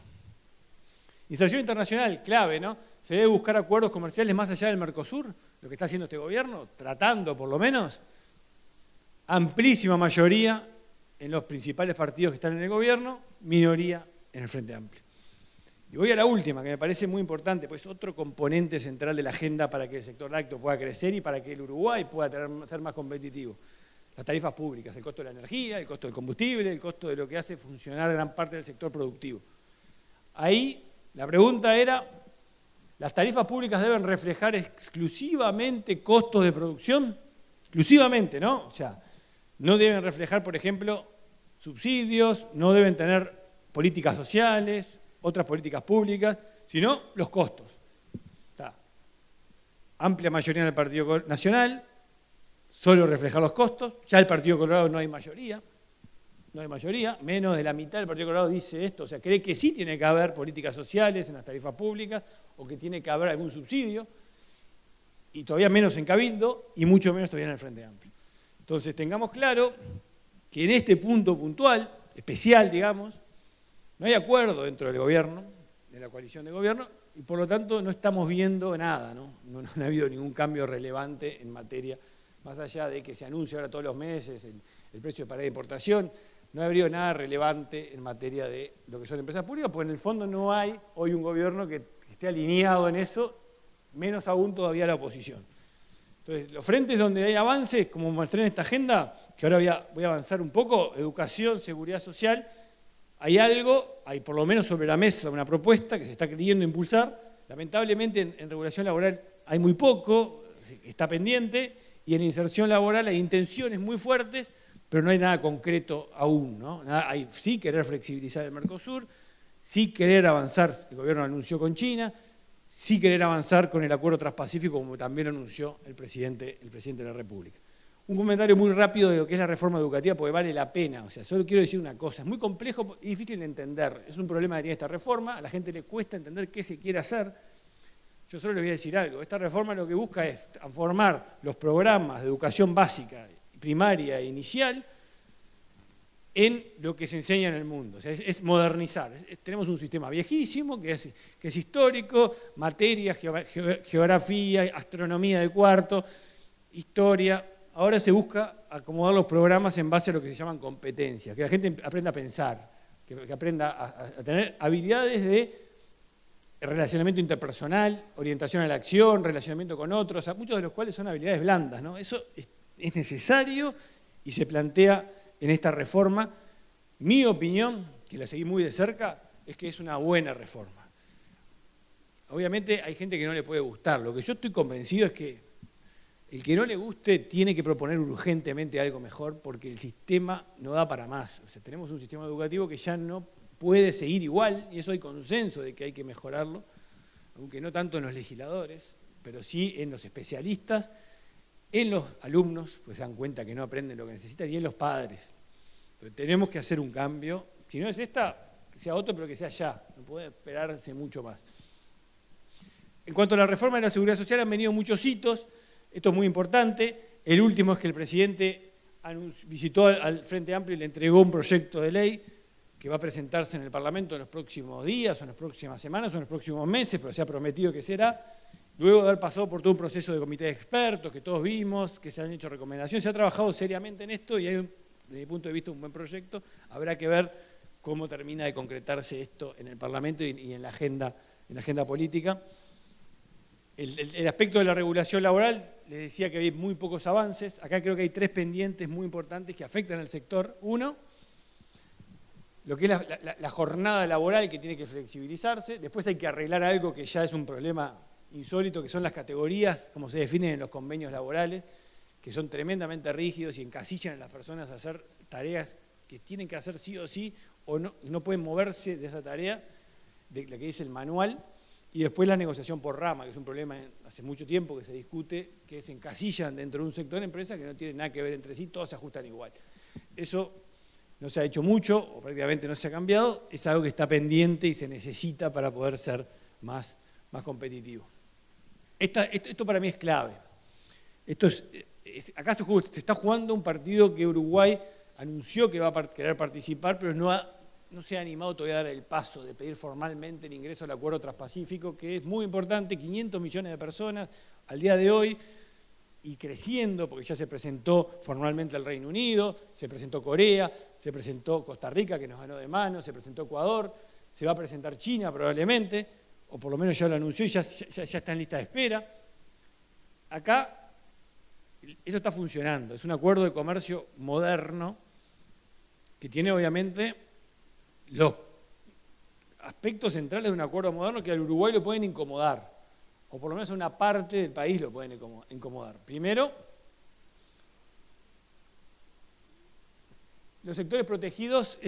Inserción internacional, clave, ¿no? Se debe buscar acuerdos comerciales más allá del Mercosur, lo que está haciendo este gobierno, tratando por lo menos. Amplísima mayoría en los principales partidos que están en el gobierno, minoría en el Frente Amplio. Y voy a la última, que me parece muy importante, pues otro componente central de la agenda para que el sector lácteo pueda crecer y para que el Uruguay pueda ser más competitivo. Las tarifas públicas, el costo de la energía, el costo del combustible, el costo de lo que hace funcionar gran parte del sector productivo. Ahí la pregunta era, ¿las tarifas públicas deben reflejar exclusivamente costos de producción? Exclusivamente, ¿no? O sea, no deben reflejar, por ejemplo, subsidios, no deben tener políticas sociales, otras políticas públicas, sino los costos. Está amplia mayoría en el Partido Nacional, solo reflejar los costos, ya el Partido Colorado no hay mayoría, menos de la mitad del Partido Colorado dice esto, o sea, cree que sí tiene que haber políticas sociales en las tarifas públicas o que tiene que haber algún subsidio, y todavía menos en Cabildo y mucho menos todavía en el Frente Amplio. Entonces, tengamos claro que en este punto puntual, especial, digamos, no hay acuerdo dentro del gobierno, de la coalición de gobierno, y por lo tanto no estamos viendo nada, ¿no? No ha habido ningún cambio relevante en materia, más allá de que se anuncia ahora todos los meses el precio de paridad de importación, no ha habido nada relevante en materia de lo que son empresas públicas, porque en el fondo no hay hoy un gobierno que esté alineado en eso, menos aún todavía la oposición. Entonces, los frentes donde hay avances, como mostré en esta agenda, que ahora voy a avanzar un poco, educación, seguridad social, hay por lo menos sobre la mesa una propuesta que se está queriendo impulsar. Lamentablemente en regulación laboral hay muy poco, está pendiente, y en inserción laboral hay intenciones muy fuertes, pero no hay nada concreto aún, ¿no? Hay sí querer flexibilizar el Mercosur, sí querer avanzar, el gobierno anunció con China, sí querer avanzar con el acuerdo transpacífico, como también anunció el presidente de la República. Un comentario muy rápido de lo que es la reforma educativa, porque vale la pena. O sea, solo quiero decir una cosa, es muy complejo y difícil de entender. Es un problema que tiene esta reforma, a la gente le cuesta entender qué se quiere hacer. Yo solo les voy a decir algo, esta reforma lo que busca es transformar los programas de educación básica, primaria e inicial en lo que se enseña en el mundo. O sea, es modernizar. Tenemos un sistema viejísimo que es histórico, materia, geografía, astronomía de cuarto, historia. Ahora se busca acomodar los programas en base a lo que se llaman competencias, que la gente aprenda a pensar, que aprenda a tener habilidades de relacionamiento interpersonal, orientación a la acción, relacionamiento con otros, muchos de los cuales son habilidades blandas, ¿no? Eso es necesario y se plantea en esta reforma. Mi opinión, que la seguí muy de cerca, es que es una buena reforma. Obviamente hay gente que no le puede gustar. Lo que yo estoy convencido es que el que no le guste tiene que proponer urgentemente algo mejor porque el sistema no da para más. O sea, tenemos un sistema educativo que ya no puede seguir igual, y eso hay consenso de que hay que mejorarlo, aunque no tanto en los legisladores, pero sí en los especialistas, en los alumnos, pues se dan cuenta que no aprenden lo que necesitan, y en los padres. Pero tenemos que hacer un cambio, si no es esta, que sea otro, pero que sea ya, no puede esperarse mucho más. En cuanto a la reforma de la seguridad social, han venido muchos hitos, esto es muy importante. El último es que el presidente visitó al Frente Amplio y le entregó un proyecto de ley que va a presentarse en el Parlamento en los próximos días, o en las próximas semanas, o en los próximos meses, pero se ha prometido que será. Luego de haber pasado por todo un proceso de comité de expertos, que todos vimos, que se han hecho recomendaciones, se ha trabajado seriamente en esto y hay, desde mi punto de vista, un buen proyecto. Habrá que ver cómo termina de concretarse esto en el Parlamento y en la agenda política. El aspecto de la regulación laboral, les decía que hay muy pocos avances. Acá creo que hay 3 pendientes muy importantes que afectan al sector. Uno, lo que es la jornada laboral, que tiene que flexibilizarse. Después hay que arreglar algo que ya es un problema insólito, que son las categorías, como se definen en los convenios laborales, que son tremendamente rígidos y encasillan a las personas a hacer tareas que tienen que hacer sí o sí, o no pueden moverse de esa tarea, de la que dice el manual. Y después la negociación por rama, que es un problema hace mucho tiempo que se discute, que se encasillan dentro de un sector de empresas que no tienen nada que ver entre sí, todos se ajustan igual. Eso no se ha hecho mucho, o prácticamente no se ha cambiado, es algo que está pendiente y se necesita para poder ser más competitivo. Esto para mí es clave. Acá se está jugando un partido que Uruguay anunció que va a querer participar, pero no se ha animado todavía a dar el paso de pedir formalmente el ingreso al Acuerdo Transpacífico, que es muy importante, 500 millones de personas al día de hoy, y creciendo, porque ya se presentó formalmente el Reino Unido, se presentó Corea, se presentó Costa Rica, que nos ganó de mano, se presentó Ecuador, se va a presentar China probablemente, o por lo menos ya lo anunció y ya está en lista de espera. Acá eso está funcionando, es un acuerdo de comercio moderno que tiene obviamente los aspectos centrales de un acuerdo moderno que al Uruguay lo pueden incomodar, o por lo menos a una parte del país lo pueden incomodar. Primero, los sectores protegidos,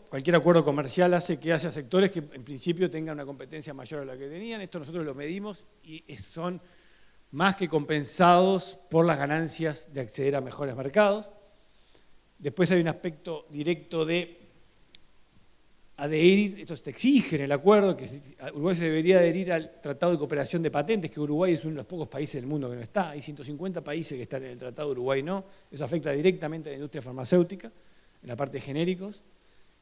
cualquier acuerdo comercial hace que haya sectores que en principio tengan una competencia mayor a la que tenían. Esto nosotros lo medimos y son más que compensados por las ganancias de acceder a mejores mercados. Después hay un aspecto directo de adherir, esto se exige en el acuerdo, que Uruguay se debería adherir al Tratado de Cooperación de Patentes, que Uruguay es uno de los pocos países del mundo que no está. Hay 150 países que están en el tratado, Uruguay no. Eso afecta directamente a la industria farmacéutica, en la parte de genéricos,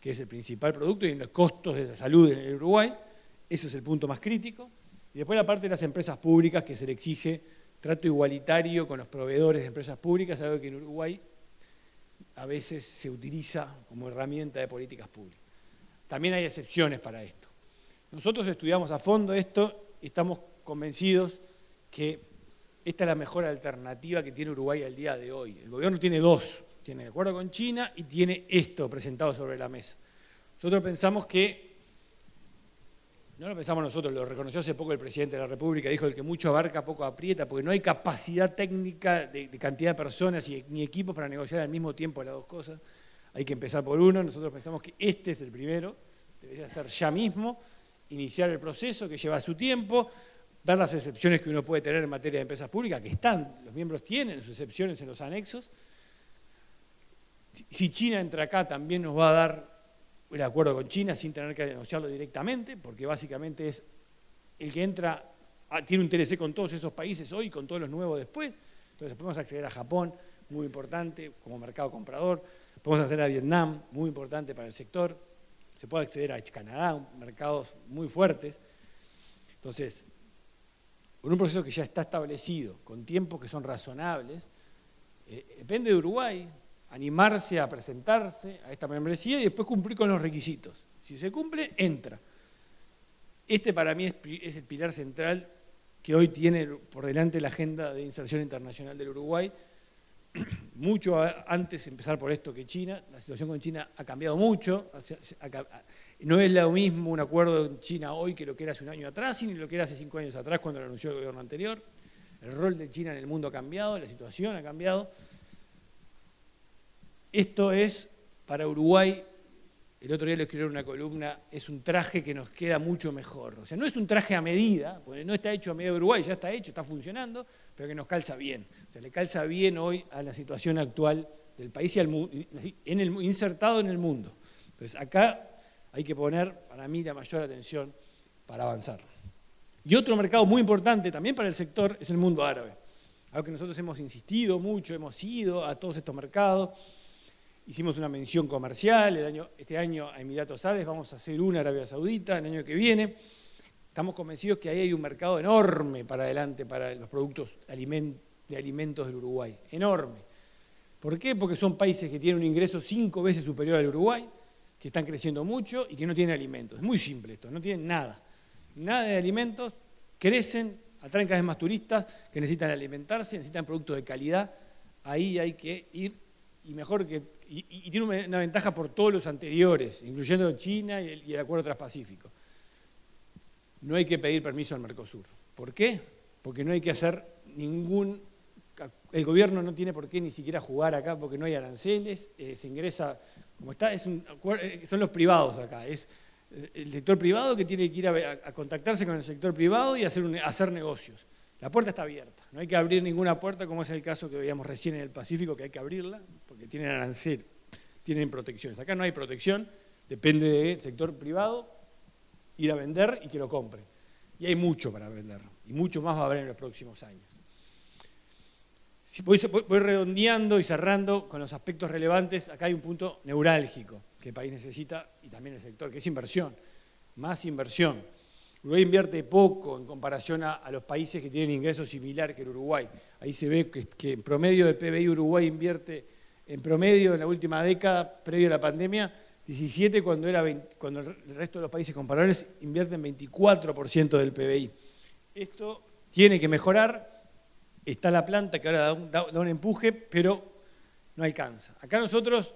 que es el principal producto, y en los costos de la salud en el Uruguay. Eso es el punto más crítico. Y después la parte de las empresas públicas, que se le exige trato igualitario con los proveedores de empresas públicas, algo que en Uruguay a veces se utiliza como herramienta de políticas públicas. También hay excepciones para esto. Nosotros estudiamos a fondo esto y estamos convencidos que esta es la mejor alternativa que tiene Uruguay al día de hoy. El gobierno tiene 2, tiene el acuerdo con China y tiene esto presentado sobre la mesa. Nosotros pensamos que, no lo pensamos nosotros, lo reconoció hace poco el presidente de la República, dijo el que mucho abarca poco aprieta, porque no hay capacidad técnica de cantidad de personas ni equipos para negociar al mismo tiempo las 2 cosas. Hay que empezar por uno. Nosotros pensamos que este es el primero, debería ser ya mismo, iniciar el proceso que lleva su tiempo, ver las excepciones que uno puede tener en materia de empresas públicas, que los miembros tienen sus excepciones en los anexos. Si China entra acá, también nos va a dar el acuerdo con China sin tener que negociarlo directamente, porque básicamente es el que entra, tiene un TLC con todos esos países hoy, con todos los nuevos después. Entonces podemos acceder a Japón, muy importante, como mercado comprador. Podemos acceder a Vietnam, muy importante para el sector. Se puede acceder a Canadá, mercados muy fuertes. Entonces, con un proceso que ya está establecido, con tiempos que son razonables, depende de Uruguay animarse a presentarse a esta membresía y después cumplir con los requisitos. Si se cumple, entra. Este para mí es el pilar central que hoy tiene por delante la agenda de inserción internacional del Uruguay. Mucho antes de empezar por esto que China. La situación con China ha cambiado mucho. No es lo mismo un acuerdo en China hoy que lo que era hace un año atrás, ni lo que era hace 5 años atrás cuando lo anunció el gobierno anterior. El rol de China en el mundo ha cambiado, la situación ha cambiado. Esto es, para Uruguay, el otro día lo escribieron en una columna, es un traje que nos queda mucho mejor. O sea, no es un traje a medida, porque no está hecho a medida de Uruguay, ya está hecho, está funcionando, pero que nos calza bien. O sea, le calza bien hoy a la situación actual del país y insertado en el mundo. Entonces, acá hay que poner, para mí, la mayor atención para avanzar. Y otro mercado muy importante también para el sector es el mundo árabe. Algo que nosotros hemos insistido mucho, hemos ido a todos estos mercados. Hicimos una mención comercial, este año a Emiratos Árabes, vamos a hacer una Arabia Saudita el año que viene. Estamos convencidos que ahí hay un mercado enorme para adelante para los productos de alimentos del Uruguay, enorme. ¿Por qué? Porque son países que tienen un ingreso 5 veces superior al Uruguay, que están creciendo mucho y que no tienen alimentos. Es muy simple esto, no tienen nada. Nada de alimentos, crecen, atraen cada vez más turistas que necesitan alimentarse, necesitan productos de calidad. Ahí hay que ir y tiene una ventaja por todos los anteriores, incluyendo China y el Acuerdo Transpacífico. No hay que pedir permiso al Mercosur. ¿Por qué? Porque no hay que hacer el gobierno no tiene por qué ni siquiera jugar acá porque no hay aranceles, se ingresa, como está, son los privados acá, es el sector privado que tiene que ir a contactarse con el sector privado y hacer negocios. La puerta está abierta, no hay que abrir ninguna puerta como es el caso que veíamos recién en el Pacífico, que hay que abrirla porque tienen arancel, tienen protecciones. Acá no hay protección, depende del sector privado ir a vender y que lo compre. Y hay mucho para vender y mucho más va a haber en los próximos años. Voy redondeando y cerrando con los aspectos relevantes. Acá hay un punto neurálgico que el país necesita y también el sector, que es inversión, más inversión. Uruguay invierte poco en comparación a los países que tienen ingresos similares que el Uruguay. Ahí se ve que en promedio del PBI Uruguay invierte, en promedio en la última década, previo a la pandemia, 17 cuando el resto de los países comparables invierten 24% del PBI. Esto tiene que mejorar. Está la planta que ahora da un empuje, pero no alcanza. Acá nosotros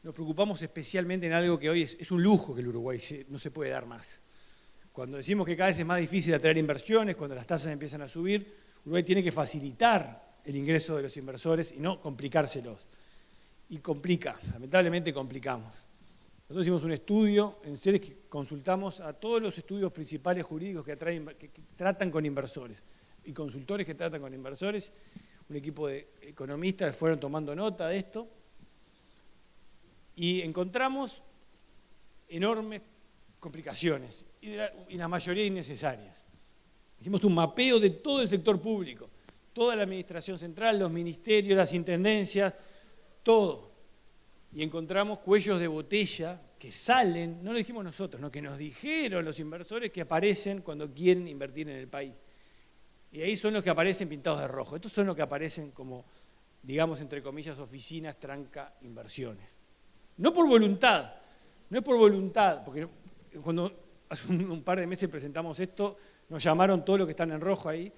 nos preocupamos especialmente en algo que hoy es un lujo que el Uruguay no se puede dar más. Cuando decimos que cada vez es más difícil atraer inversiones, cuando las tasas empiezan a subir, Uruguay tiene que facilitar el ingreso de los inversores y no complicárselos. Y lamentablemente complicamos. Nosotros hicimos un estudio en Ceres que consultamos a todos los estudios principales jurídicos que tratan con inversores y consultores que tratan con inversores. Un equipo de economistas fueron tomando nota de esto y encontramos enormes complicaciones y la mayoría innecesarias. Hicimos un mapeo de todo el sector público, toda la administración central, los ministerios, las intendencias, todo. Y encontramos cuellos de botella que salen, no lo dijimos nosotros, no, que nos dijeron los inversores que aparecen cuando quieren invertir en el país. Y ahí son los que aparecen pintados de rojo. Estos son los que aparecen como, digamos, entre comillas, oficinas tranca inversiones. No por voluntad, no es por voluntad, porque cuando hace un par de meses presentamos esto, nos llamaron todos los que están en rojo ahí,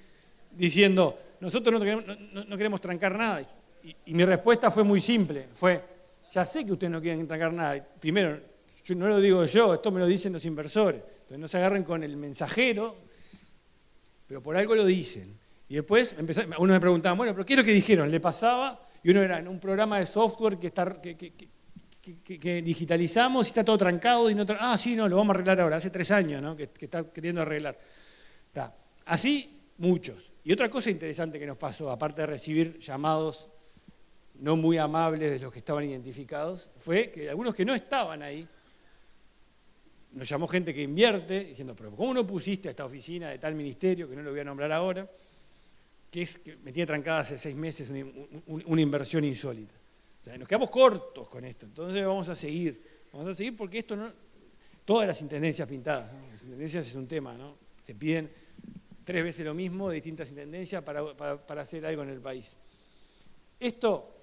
diciendo, nosotros no queremos trancar nada. Y mi respuesta fue muy simple, ya sé que ustedes no quieren trancar nada. Primero, no lo digo yo, esto me lo dicen los inversores. Entonces no se agarren con el mensajero, pero por algo lo dicen. Y después uno me preguntaba, bueno, ¿pero qué es lo que dijeron? Le pasaba, y uno era en un programa de software que digitalizamos y está todo trancado. Sí, no, lo vamos a arreglar ahora, hace 3 años, ¿no? que está queriendo arreglar. Así, muchos. Y otra cosa interesante que nos pasó, aparte de recibir llamados no muy amables de los que estaban identificados, fue que algunos que no estaban ahí, nos llamó gente que invierte, diciendo, pero ¿cómo no pusiste a esta oficina de tal ministerio, que no lo voy a nombrar ahora, que me tiene trancada hace 6 meses una inversión insólita? O sea, nos quedamos cortos con esto, entonces vamos a seguir porque esto no... Todas las intendencias pintadas, ¿no? Las intendencias es un tema, ¿no? Se piden 3 veces lo mismo de distintas intendencias para hacer algo en el país. Esto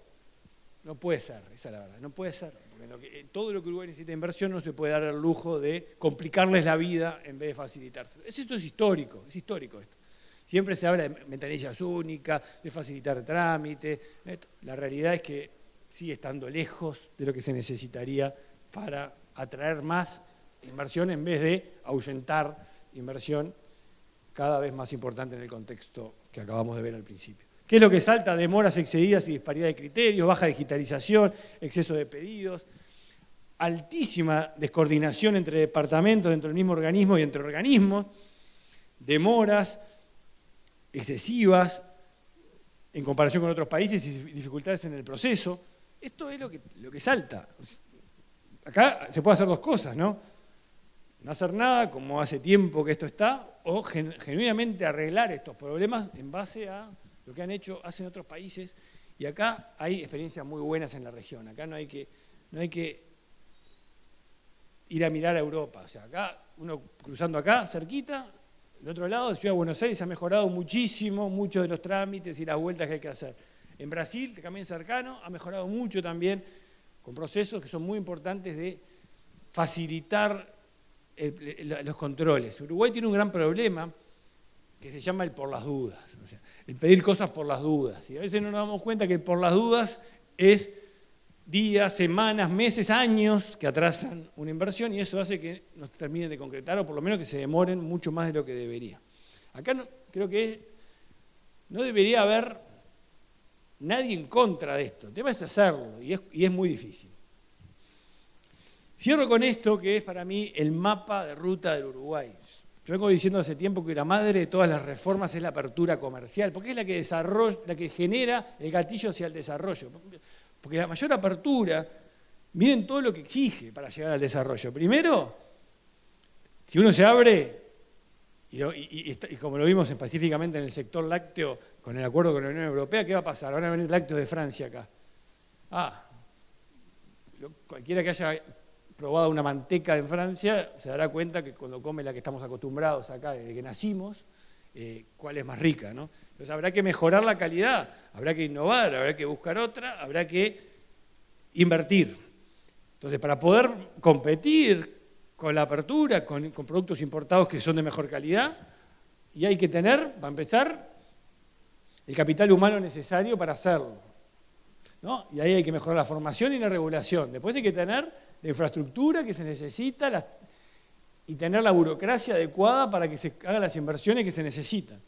no puede ser, esa es la verdad, no puede ser. Porque todo lo que Uruguay necesita de inversión no se puede dar el lujo de complicarles la vida en vez de facilitarse. Esto es histórico esto. Siempre se habla de ventanillas únicas, de facilitar trámites. La realidad es que sigue estando lejos de lo que se necesitaría para atraer más inversión en vez de ahuyentar inversión cada vez más importante en el contexto que acabamos de ver al principio. ¿Qué es lo que salta? Demoras excedidas y disparidad de criterios, baja digitalización, exceso de pedidos, altísima descoordinación entre departamentos dentro del mismo organismo y entre organismos, demoras excesivas en comparación con otros países y dificultades en el proceso. Esto es lo que salta. Acá se puede hacer 2 cosas, ¿no? No hacer nada, como hace tiempo que esto está, o genuinamente arreglar estos problemas en base a lo que hacen otros países. Y acá hay experiencias muy buenas en la región. Acá no hay que ir a mirar a Europa. O sea, acá, uno cruzando acá, cerquita, del otro lado, de Ciudad de Buenos Aires, ha mejorado muchísimo, muchos de los trámites y las vueltas que hay que hacer. En Brasil, también cercano, ha mejorado mucho también, con procesos que son muy importantes de facilitar los controles. Uruguay tiene un gran problema que se llama el por las dudas, o sea, el pedir cosas por las dudas. Y a veces no nos damos cuenta que el por las dudas es días, semanas, meses, años que atrasan una inversión y eso hace que no se terminen de concretar o por lo menos que se demoren mucho más de lo que debería. Acá creo que no debería haber nadie en contra de esto. El tema es hacerlo y es muy difícil. Cierro con esto que es para mí el mapa de ruta del Uruguay. Yo vengo diciendo hace tiempo que la madre de todas las reformas es la apertura comercial, porque es la que genera el gatillo hacia el desarrollo. Porque la mayor apertura, miren todo lo que exige para llegar al desarrollo. Primero, si uno se abre, y como lo vimos específicamente en el sector lácteo, con el acuerdo con la Unión Europea, ¿qué va a pasar? Van a venir lácteos de Francia acá. Cualquiera que haya probado una manteca en Francia se dará cuenta que cuando come la que estamos acostumbrados acá desde que nacimos, cuál es más rica, ¿no? Entonces habrá que mejorar la calidad, habrá que innovar, habrá que buscar otra, habrá que invertir. Entonces, para poder competir con la apertura, con productos importados que son de mejor calidad, y hay que tener, para empezar, el capital humano necesario para hacerlo, ¿no? Y ahí hay que mejorar la formación y la regulación. Después hay que tener la infraestructura que se necesita y tener la burocracia adecuada para que se hagan las inversiones que se necesitan.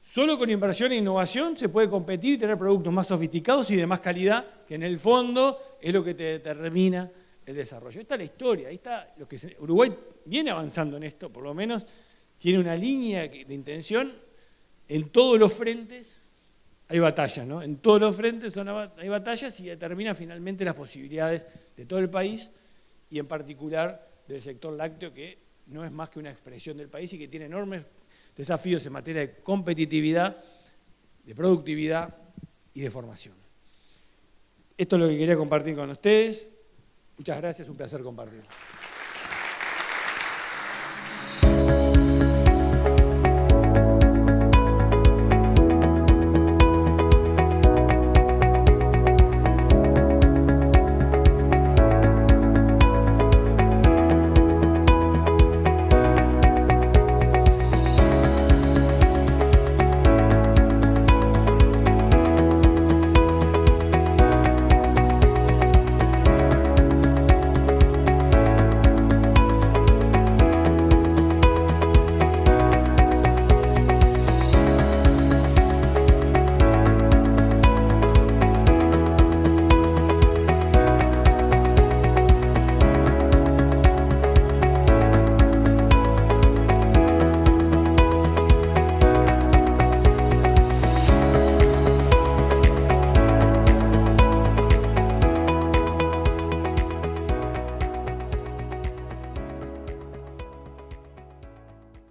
Solo con inversión e innovación se puede competir y tener productos más sofisticados y de más calidad, que en el fondo es lo que te determina el desarrollo. Esta es la historia, ahí está lo que Uruguay viene avanzando en esto, por lo menos tiene una línea de intención en todos los frentes. Hay batallas, ¿no? En todos los frentes hay batallas y determina finalmente las posibilidades de todo el país y en particular del sector lácteo, que no es más que una expresión del país y que tiene enormes desafíos en materia de competitividad, de productividad y de formación. Esto es lo que quería compartir con ustedes. Muchas gracias, un placer compartir.